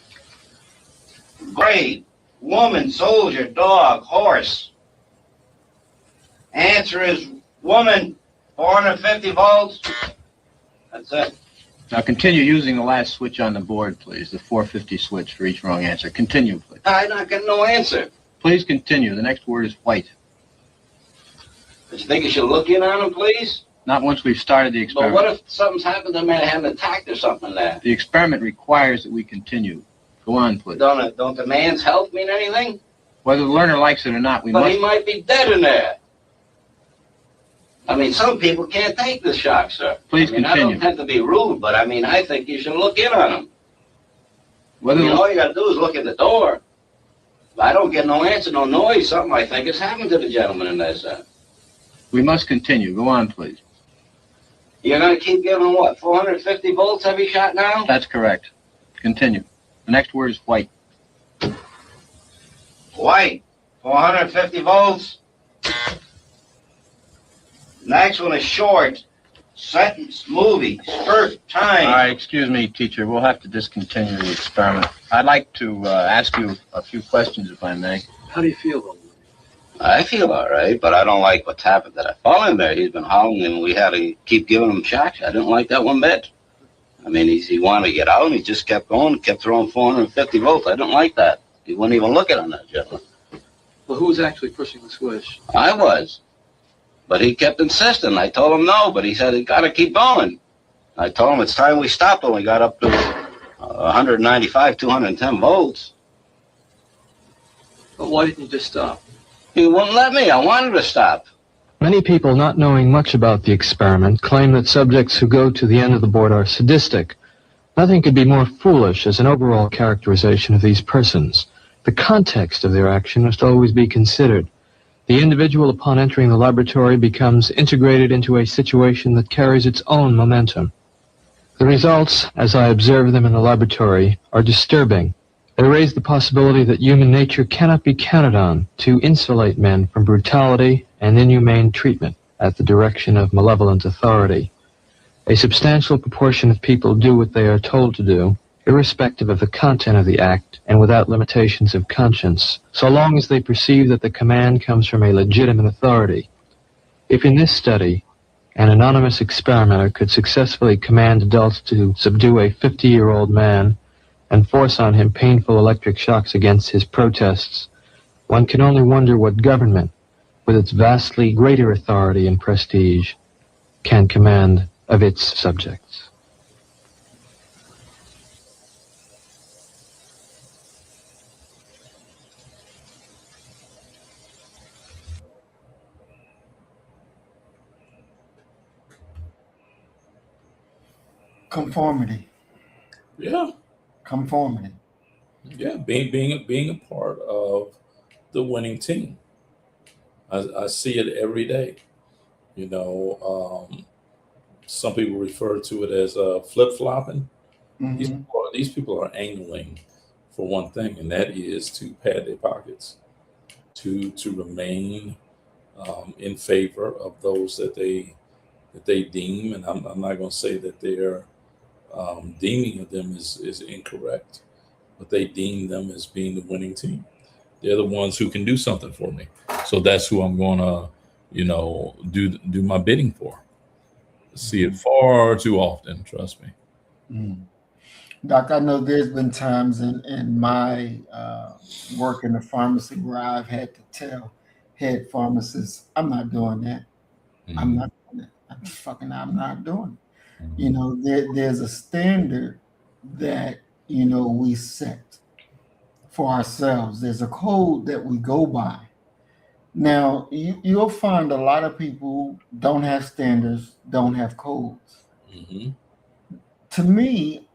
Grade, woman, soldier, dog, horse. Answer is woman, 450 volts. That's it. Now continue using the last switch on the board, please. The 450 switch for each wrong answer. Continue, please. I'm not getting no answer. Please continue. The next word is white. You think you should look in on him, please? Not once we've started the But experiment. what if something's happened to him and had an attack or something there? The experiment requires that we continue. Go on, please. Don't the man's health mean anything? Whether the learner likes it or not, we But must... he might be dead in there. I mean, some people can't take the shock, sir. Please I mean, continue. I don't tend to be rude, but I mean, I think you should look in on him. Whether All you got to do is look at the door. If I don't get no answer, no noise, something I think has happened to the gentleman in that set. We must continue. Go on, please. You're going to keep giving him, what, 450 volts every shot now? That's correct. Continue. The next word is white. White. 450 volts. Next one is short. Sentence, movie, spurt, time. All right, excuse me, teacher. We'll have to discontinue the experiment. I'd like to ask you a few questions, if I may. How do you feel, though? I feel all right, but I don't like what's happened to that fellow in there. He's been howling, and we had to keep giving him shocks. I didn't like that one bit. I mean, he wanted to get out, and he just kept going, kept throwing 450 volts. I didn't like that. He wouldn't even look at that gentleman. Well, who was actually pushing the switch? I was. But he kept insisting. I told him no, but he said, he got to keep going. I told him it's time we stopped when we got up to 195, 210 volts. But why didn't you just stop? He wouldn't let me. I wanted to stop. Many people not knowing much about the experiment claim that subjects who go to the end of the board are sadistic. Nothing could be more foolish as an overall characterization of these persons. The context of their action must always be considered. The individual, upon entering the laboratory, becomes integrated into a situation that carries its own momentum. The results, as I observe them in the laboratory, are disturbing. They raise the possibility that human nature cannot be counted on to insulate men from brutality and inhumane treatment at the direction of malevolent authority. A substantial proportion of people do what they are told to do, irrespective of the content of the act and without limitations of conscience, so long as they perceive that the command comes from a legitimate authority. If in this study, an anonymous experimenter could successfully command adults to subdue a 50-year-old man and force on him painful electric shocks against his protests, one can only wonder what government, with its vastly greater authority and prestige, can command of its subjects. Conformity. Yeah. Conformity. Yeah, being a part of the winning team. I see it every day. You know, some people refer to it as flip flopping. Mhm. These people are angling for one thing, and that is to pad their pockets, to remain in favor of those that they deem, and I'm not going to say that their deeming of them is incorrect, but they deem them as being the winning team. They're the ones who can do something for me, so that's who I'm going to, do my bidding for. See it far too often. Trust me. Mm. Doc, I know there's been times in my work in the pharmacy where I've had to tell head pharmacists, I'm not doing that. I'm not doing it. I'm not doing it. You know, there's a standard that, we set for ourselves. There's a code that we go by. Now, you'll find a lot of people don't have standards, don't have codes. Mm-hmm. To me,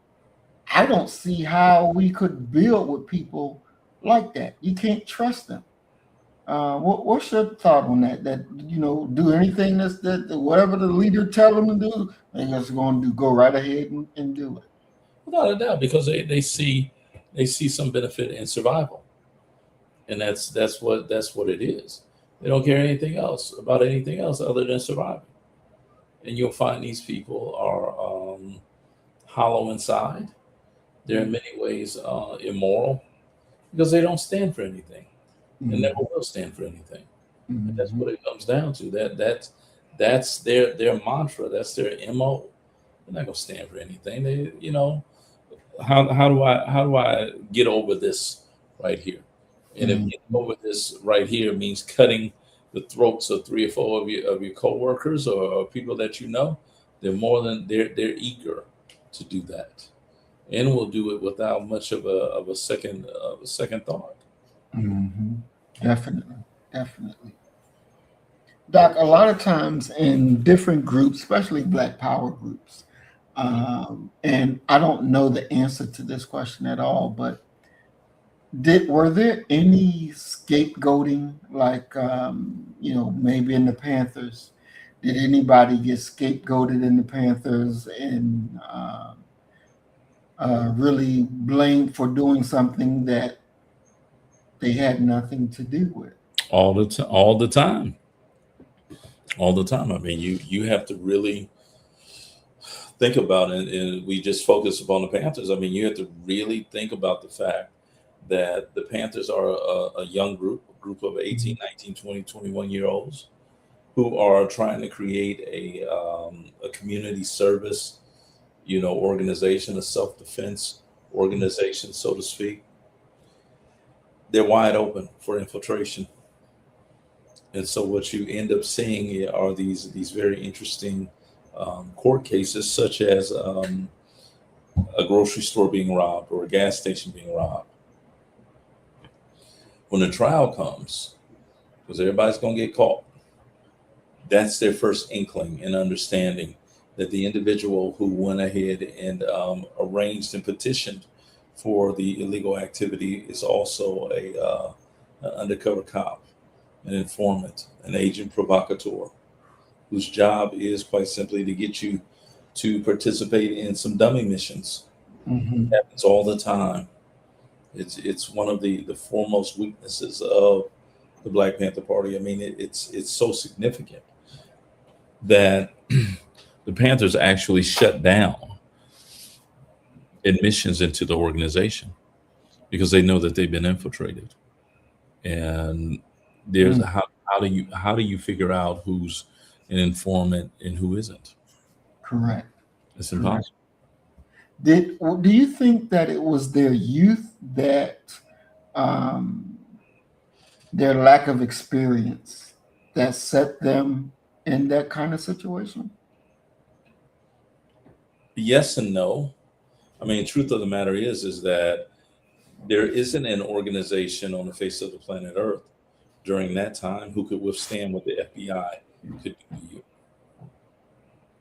I don't see how we could build with people like that. You can't trust them. What's your thought on that? That do anything that whatever the leader tell them to do, they're just going to go right ahead and do it. Without a doubt, because they see some benefit in survival, and that's what it is. They don't care about anything else other than surviving. And you'll find these people are hollow inside. They're in many ways immoral because they don't stand for anything and never will stand for anything. Mm-hmm. And that's what it comes down to. That's their mantra. That's their MO. They're not gonna stand for anything. They, how do I get over this right here? And if getting over this right here means cutting the throats of 3 or 4 of your coworkers or people that they're eager to do that, and will do it without much of a second thought. Mm-hmm. Definitely. Doc, a lot of times in different groups, especially Black Power groups, and I don't know the answer to this question at all, but Were there any scapegoating, like maybe in the Panthers? Did anybody get scapegoated in the Panthers and really blamed for doing something that they had nothing to do with? All the time, all the time, all the time. I mean, you have to really think about it, and we just focus upon the Panthers. I mean, you have to really think about the fact that the Panthers are a young group of 18, 19, 20, 21 year olds who are trying to create a community service, organization, a self-defense organization, so to speak. They're wide open for infiltration. And so what you end up seeing are these very interesting court cases, such as a grocery store being robbed or a gas station being robbed. When the trial comes, because everybody's going to get caught, that's their first inkling and understanding that the individual who went ahead and arranged and petitioned for the illegal activity is also an undercover cop, an informant, an agent provocateur, whose job is quite simply to get you to participate in some dummy missions. Mm-hmm. It happens all the time. It's one of the foremost weaknesses of the Black Panther Party. I mean, it's so significant that the Panthers actually shut down admissions into the organization because they know that they've been infiltrated. And there's how do you figure out who's an informant and who isn't? Correct. It's impossible. Do you think that it was their youth that their lack of experience that set them in that kind of situation? Yes and no. I mean, truth of the matter is that there isn't an organization on the face of the planet Earth during that time who could withstand what the FBI could do to you,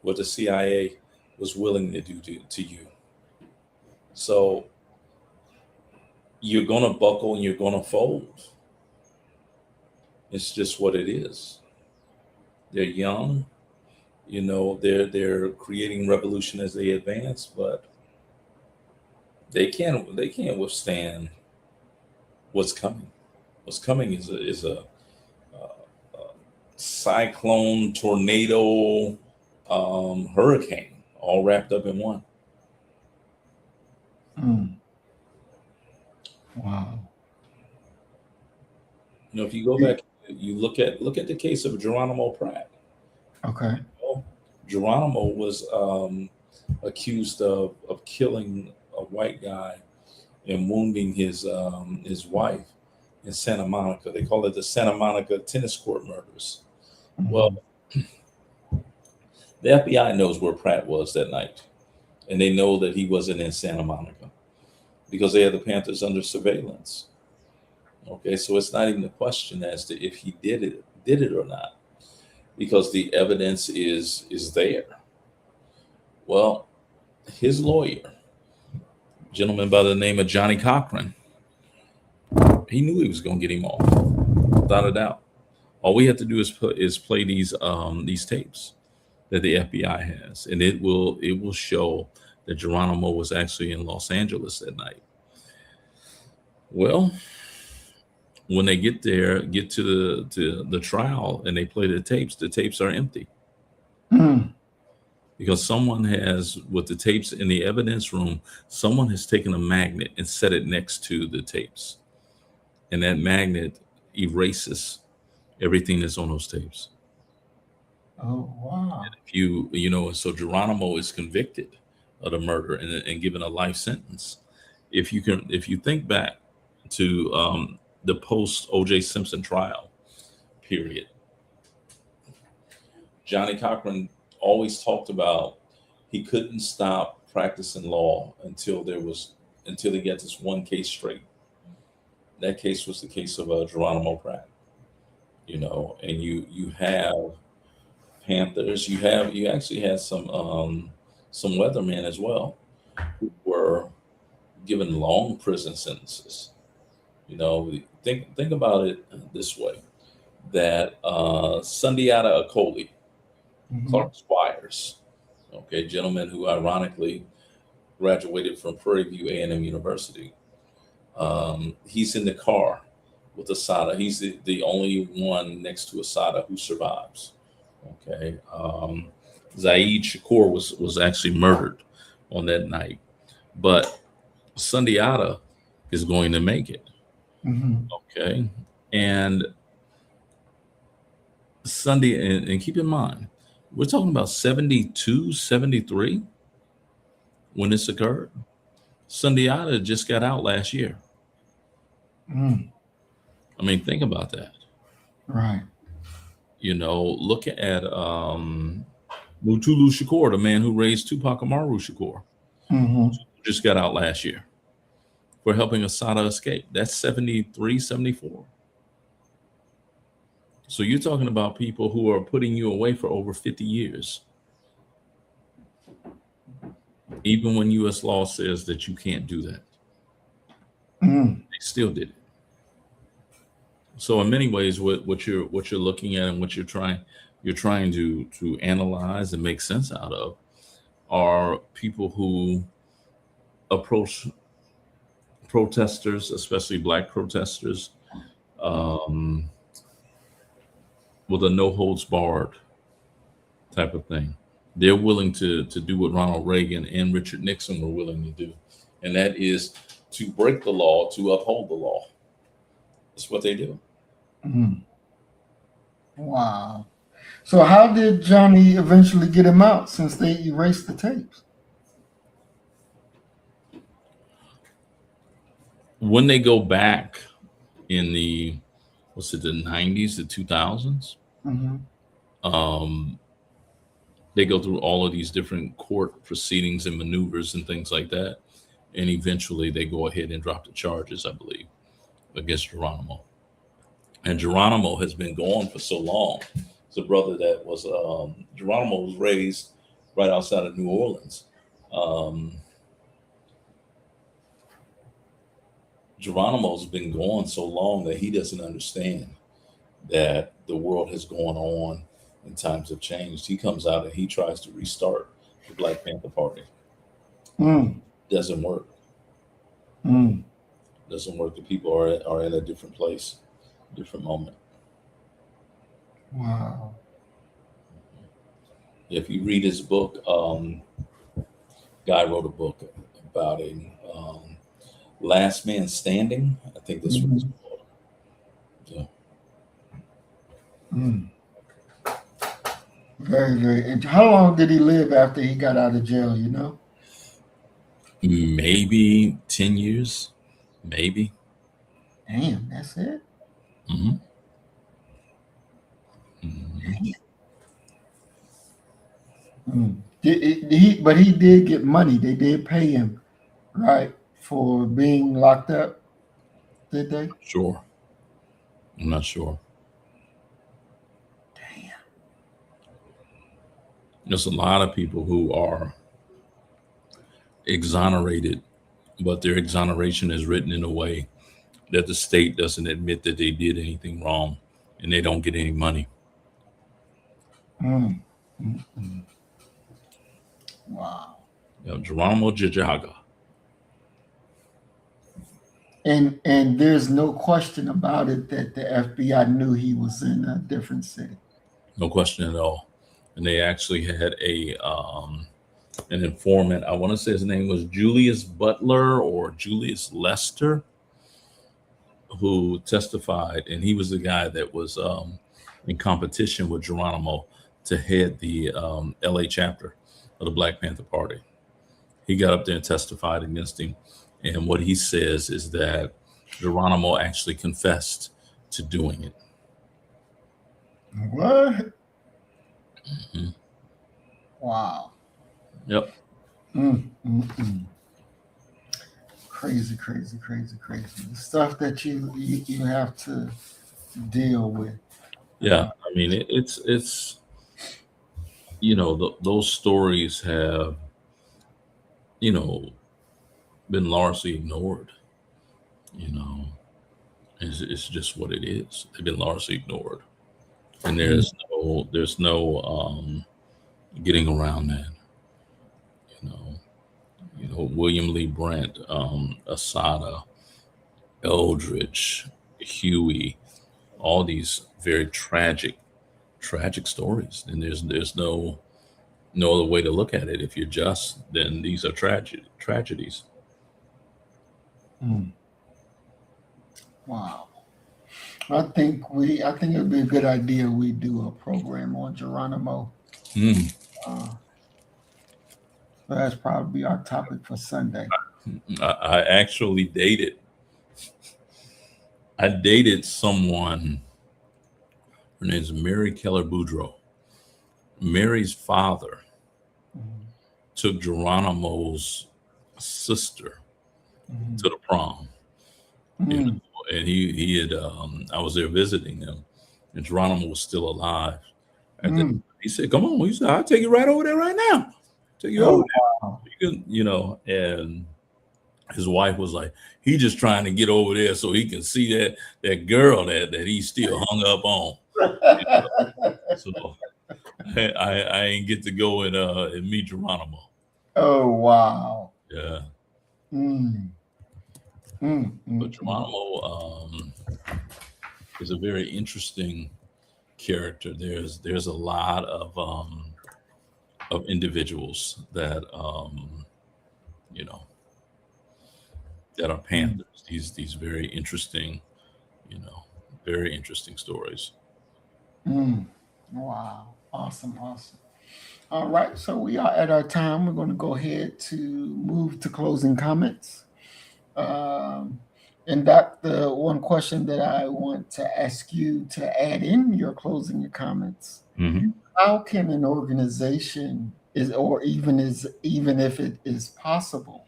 what the CIA was willing to do to you. So you're going to buckle and you're going to fold. It's just what it is. They're young, they're creating revolution as they advance, but they can't withstand what's coming. What's coming is a cyclone, tornado, hurricane, all wrapped up in one. Wow. If you go back, you look at the case of Geronimo Pratt. Okay. Geronimo was accused of killing a white guy and wounding his wife in Santa Monica. They call it the Santa Monica tennis court murders. Mm-hmm. Well, the FBI knows where Pratt was that night, and they know that he wasn't in Santa Monica because they had the Panthers under surveillance. Okay, so it's not even a question as to if he did it or not, because the evidence is there. Well, his lawyer, a gentleman by the name of Johnny Cochran, he knew he was going to get him off, without a doubt. All we have to do is play these tapes that the FBI has, and it will show that Geronimo was actually in Los Angeles that night. Well, when they get to the trial and they play the tapes are empty. Because someone has, with the tapes in the evidence room, someone has taken a magnet and set it next to the tapes. And that magnet erases everything that's on those tapes. Oh, wow. And if so Geronimo is convicted of the murder and given a life sentence. If you think back to the post O.J. Simpson trial period, Johnny Cochran always talked about he couldn't stop practicing law until he got this one case straight. That case was the case of Geronimo Pratt. And you have Panthers, you actually had some weathermen as well who were given long prison sentences You know, think about it this way: that Sundiata Acoli, Mhm. Clark Squires, okay, gentleman who ironically graduated from Prairie View A&M University. He's in the car with Asada. He's the only one next to Asada who survives. Okay. Zaid Shakur was actually murdered on that night, but Sundiata is going to make it. Mhm. Okay. And Sunday, and keep in mind, we're talking about 72, 73 when this occurred. Sundiata just got out last year. Mm. I mean, think about that. Right. You know, look at Mutulu Shakur, the man who raised Tupac Amaru Shakur, Mhm. just got out last year for helping Asada escape. That's 73, 74. So you're talking about people who are putting you away for over 50 years, even when U.S. law says that you can't do that. Mm. They still did it. So in many ways, what you're looking at and what you're trying to analyze and make sense out of are people who approach protesters, especially black protesters, um, with a no holds barred type of thing. They're willing to do what Ronald Reagan and Richard Nixon were willing to do, and that is to break the law to uphold the law. That's what they do. Mm. Wow. So how did Johnny eventually get him out since they erased the tapes? When they go back in the what's it, the 90s, the 2000s, Mhm. um, they go through all of these different court proceedings and maneuvers and things like that, and eventually they go ahead and drop the charges, I believe, against Geronimo. And Geronimo has been gone for so long. It's a brother that was Geronimo was raised right outside of New Orleans. Um, Geronimo's been gone so long that he doesn't understand that the world has gone on and times have changed. He comes out and he tries to restart the Black Panther Party. Mm. Doesn't work. Mm. Doesn't work. The people are in a different place, different moment. Wow. If you read his book, guy wrote a book about a Last Man Standing. I think that's what it's Mhm. called. Yeah. Mm. Very, very. How long did he live after he got out of jail? You know? Maybe 10 years. Maybe. Damn, that's it. Hmm. Hmm. Mm. But he did get money. They did pay him, right, for being locked up. Did they? Sure. I'm not sure. Damn. There's a lot of people who are exonerated, but their exoneration is written in a way that the state doesn't admit that they did anything wrong and they don't get any money. Mm. Mm. Wow. You know, Geronimo Jijaga. And there's no question about it that the FBI knew he was in a different city. No question at all. And they actually had an informant. I want to say his name was Julius Butler or Julius Lester, who testified, and he was the guy that was in competition with Geronimo to head the LA chapter of the Black Panther Party. He got up there and testified against him. And what he says is that Geronimo actually confessed to doing it. What? Hmm. Wow. Yep. Mm. Crazy, crazy, crazy, crazy. The stuff that you have to deal with. Yeah. I mean, it's those stories have you know been largely ignored. You know, It's just what it is. They've been largely ignored, and there's no getting around that. You know, William Lee Brandt, Asada, Eldridge, Huey, all these very tragic stories, and there's no other way to look at it. If you're just, then these are tragedies. Mm. Wow. I think it would be a good idea we do a program on Geronimo. Mm. That's probably our topic for Sunday. I actually dated someone. Her name's Mary Keller Boudreaux. Mary's father took Geronimo's sister to the prom. You know, and he had I was there visiting him, and Geronimo was still alive. And then he said, "Come on," he said, "I'll take you right over there right now. Take you over there. You can, And his wife was like, "He just trying to get over there so he can see that girl that he's still hung up on." So I ain't get to go and meet Geronimo. Oh wow! Yeah. But Geronimo is a very interesting character. There's a lot of individuals that that are Panthers. These very interesting, very interesting stories. Wow! Awesome! All right, so we are at our time. We're going to go ahead to move to closing comments. And that the one question that I want to ask you to add in your closing comments. Mm-hmm. How can an organization even if it is possible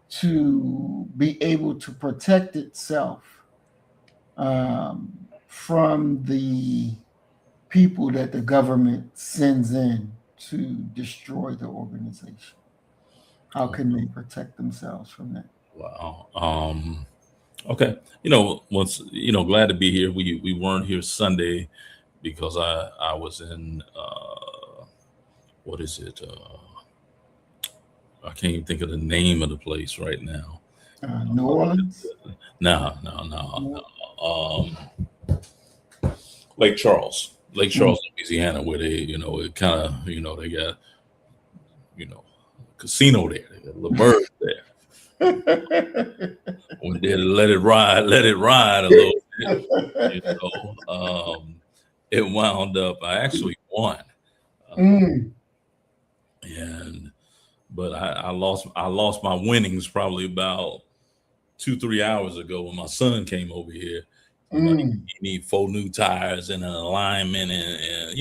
to be able to protect itself from the people that the government sends in to destroy the organization? How can they protect themselves from that? Wow. Okay. Glad to be here. We weren't here Sunday because I was in what is it? I can't even think of the name of the place right now. New Orleans? No. Lake Charles, Louisiana, where they, it kind of, they got, casino there. They got a little bird there. Went there to let it ride a little bit. It wound up, I actually won. But I lost my winnings probably about 2-3 hours ago when my son came over here. Like, you need 4 new tires and an alignment, and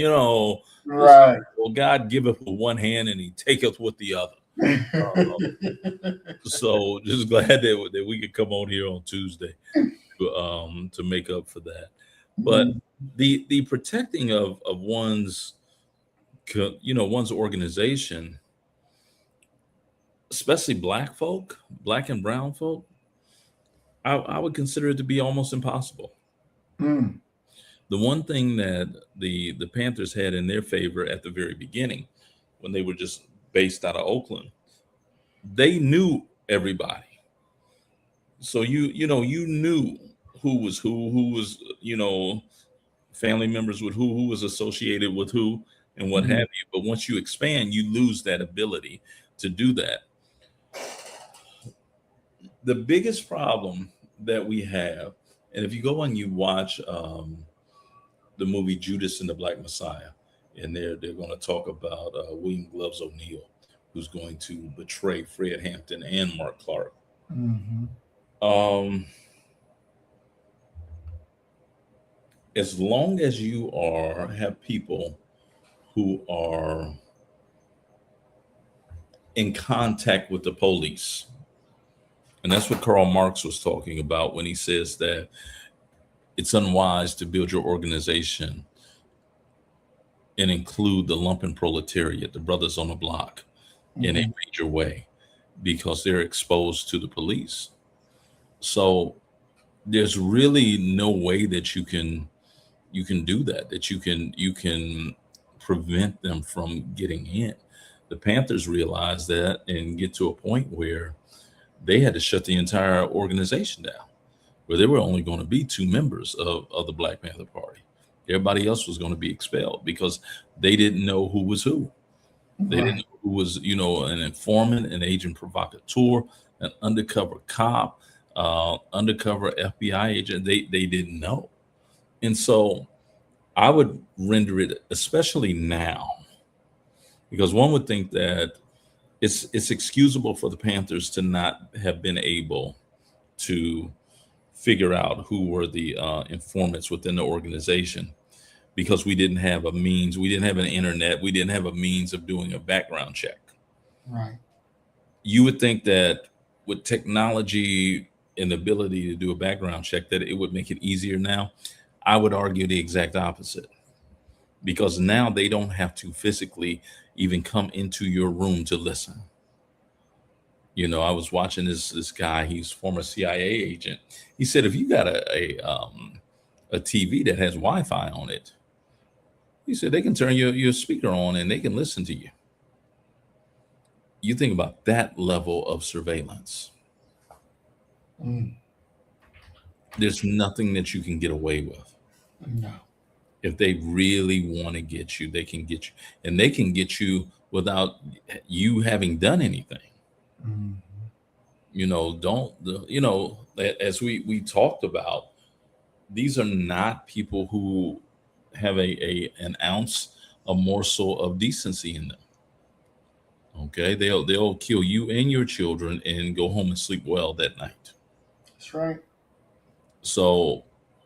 right. Well, God giveth with one hand and He taketh with the other. So just glad that we could come on here on Tuesday to make up for that. But the protecting of one's one's organization, especially Black and brown folk, I would consider it to be almost impossible. The one thing that the Panthers had in their favor at the very beginning, when they were just based out of Oakland, they knew everybody. So you knew who was family members with who was associated with who and what have you. But once you expand, you lose that ability to do that. The biggest problem that we have, and if you go and you watch the movie Judas and the Black Messiah, and they're going to talk about William Gloves O'Neill, who's going to betray Fred Hampton and Mark Clark. As long as you have people who are in contact with the police, and that's what Karl Marx was talking about when he says that it's unwise to build your organization and include the lumpen proletariat, the brothers on the block, in a major way, because they're exposed to the police. So there's really no way that you can do that, that you can prevent them from getting in. The Panthers realized that and get to a point where they had to shut the entire organization down, where there were only going to be two members of the Black Panther Party. Everybody else was going to be expelled because they didn't know who was who. They didn't Right. know who was, an informant, an agent provocateur, an undercover cop, undercover FBI agent. They didn't know. And so I would render it, especially now, because one would think that it's excusable for the Panthers to not have been able to figure out who were the informants within the organization, because we didn't have a means, we didn't have an internet, we didn't have a means of doing a background check. Right. You would think that with technology and the ability to do a background check, that it would make it easier now. I would argue the exact opposite, because now they don't have to physically even come into your room to listen. I was watching this guy. He's former CIA agent. He said if you got a TV that has Wi-Fi on it, he said they can turn your speaker on and they can listen to you. You think about that level of surveillance. Mm. There's nothing that you can get away with. No. If they really want to get you, they can get you, and they can get you without you having done anything. Mm. As we talked about, these are not people who have an ounce, a morsel of decency in them. Okay, they'll kill you and your children and go home and sleep well that night. That's right. So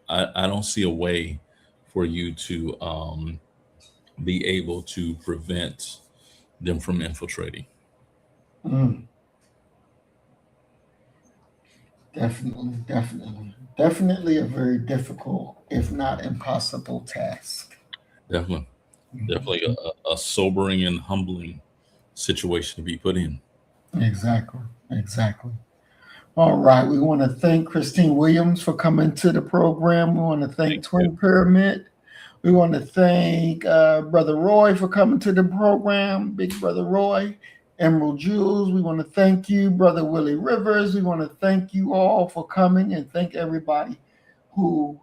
I don't see a way for you to be able to prevent them from infiltrating. Mm. Definitely a very difficult, if not impossible, task. Definitely a sobering and humbling situation to be put in. Exactly. All right. We want to thank Christine Williams for coming to the program. We want to thank Twin Pyramid. We want to thank Brother Roy for coming to the program, Big Brother Roy. Emerald Jules, we want to thank you. Brother Willie Rivers, we want to thank you all for coming, and thank everybody who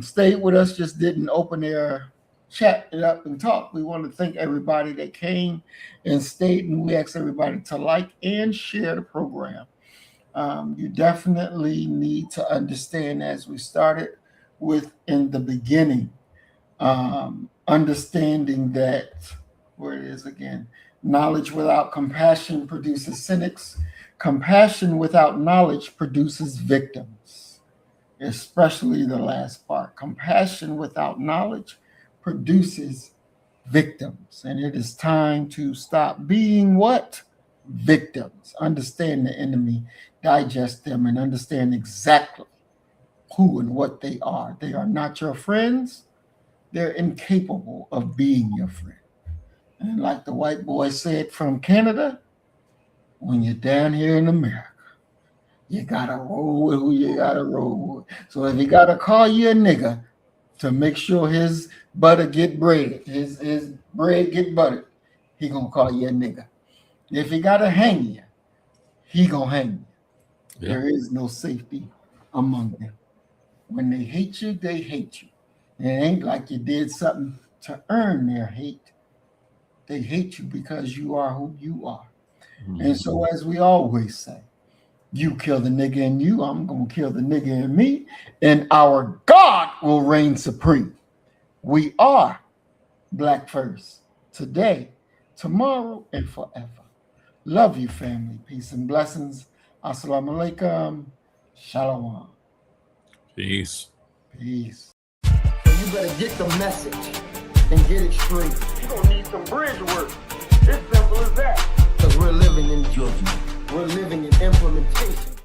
stayed with us, just didn't open their chat it up and talk. We want to thank everybody that came and stayed, and we ask everybody to like and share the program. You definitely need to understand, as we started with in the beginning, understanding that, where it is again, knowledge without compassion produces cynics. Compassion without knowledge produces victims, especially the last part. Compassion without knowledge produces victims. And it is time to stop being what? Victims. Understand the enemy, digest them, and understand exactly who and what they are. They are not your friends. They're incapable of being your friend. And like the white boy said from Canada, when you're down here in America, you gotta roll with who you gotta roll with. So if he gotta call you a nigga to make sure his butter get breaded, his bread get buttered, he gonna call you a nigga. If he gotta hang you, he gonna hang you. Yeah. There is no safety among them. When they hate you, they hate you. And it ain't like you did something to earn their hate. They hate you because you are who you are. Mm-hmm. And so, as we always say, you kill the nigga in you, I'm going to kill the nigga in me, and our God will reign supreme. We are Black first, today, tomorrow, and forever. Love you, family. Peace and blessings. Assalamu alaikum. Shalom. Peace. So you better get the message and get it straight. You're going to need some bridge work. It's simple as that. Because we're living in judgment. We're living in implementation.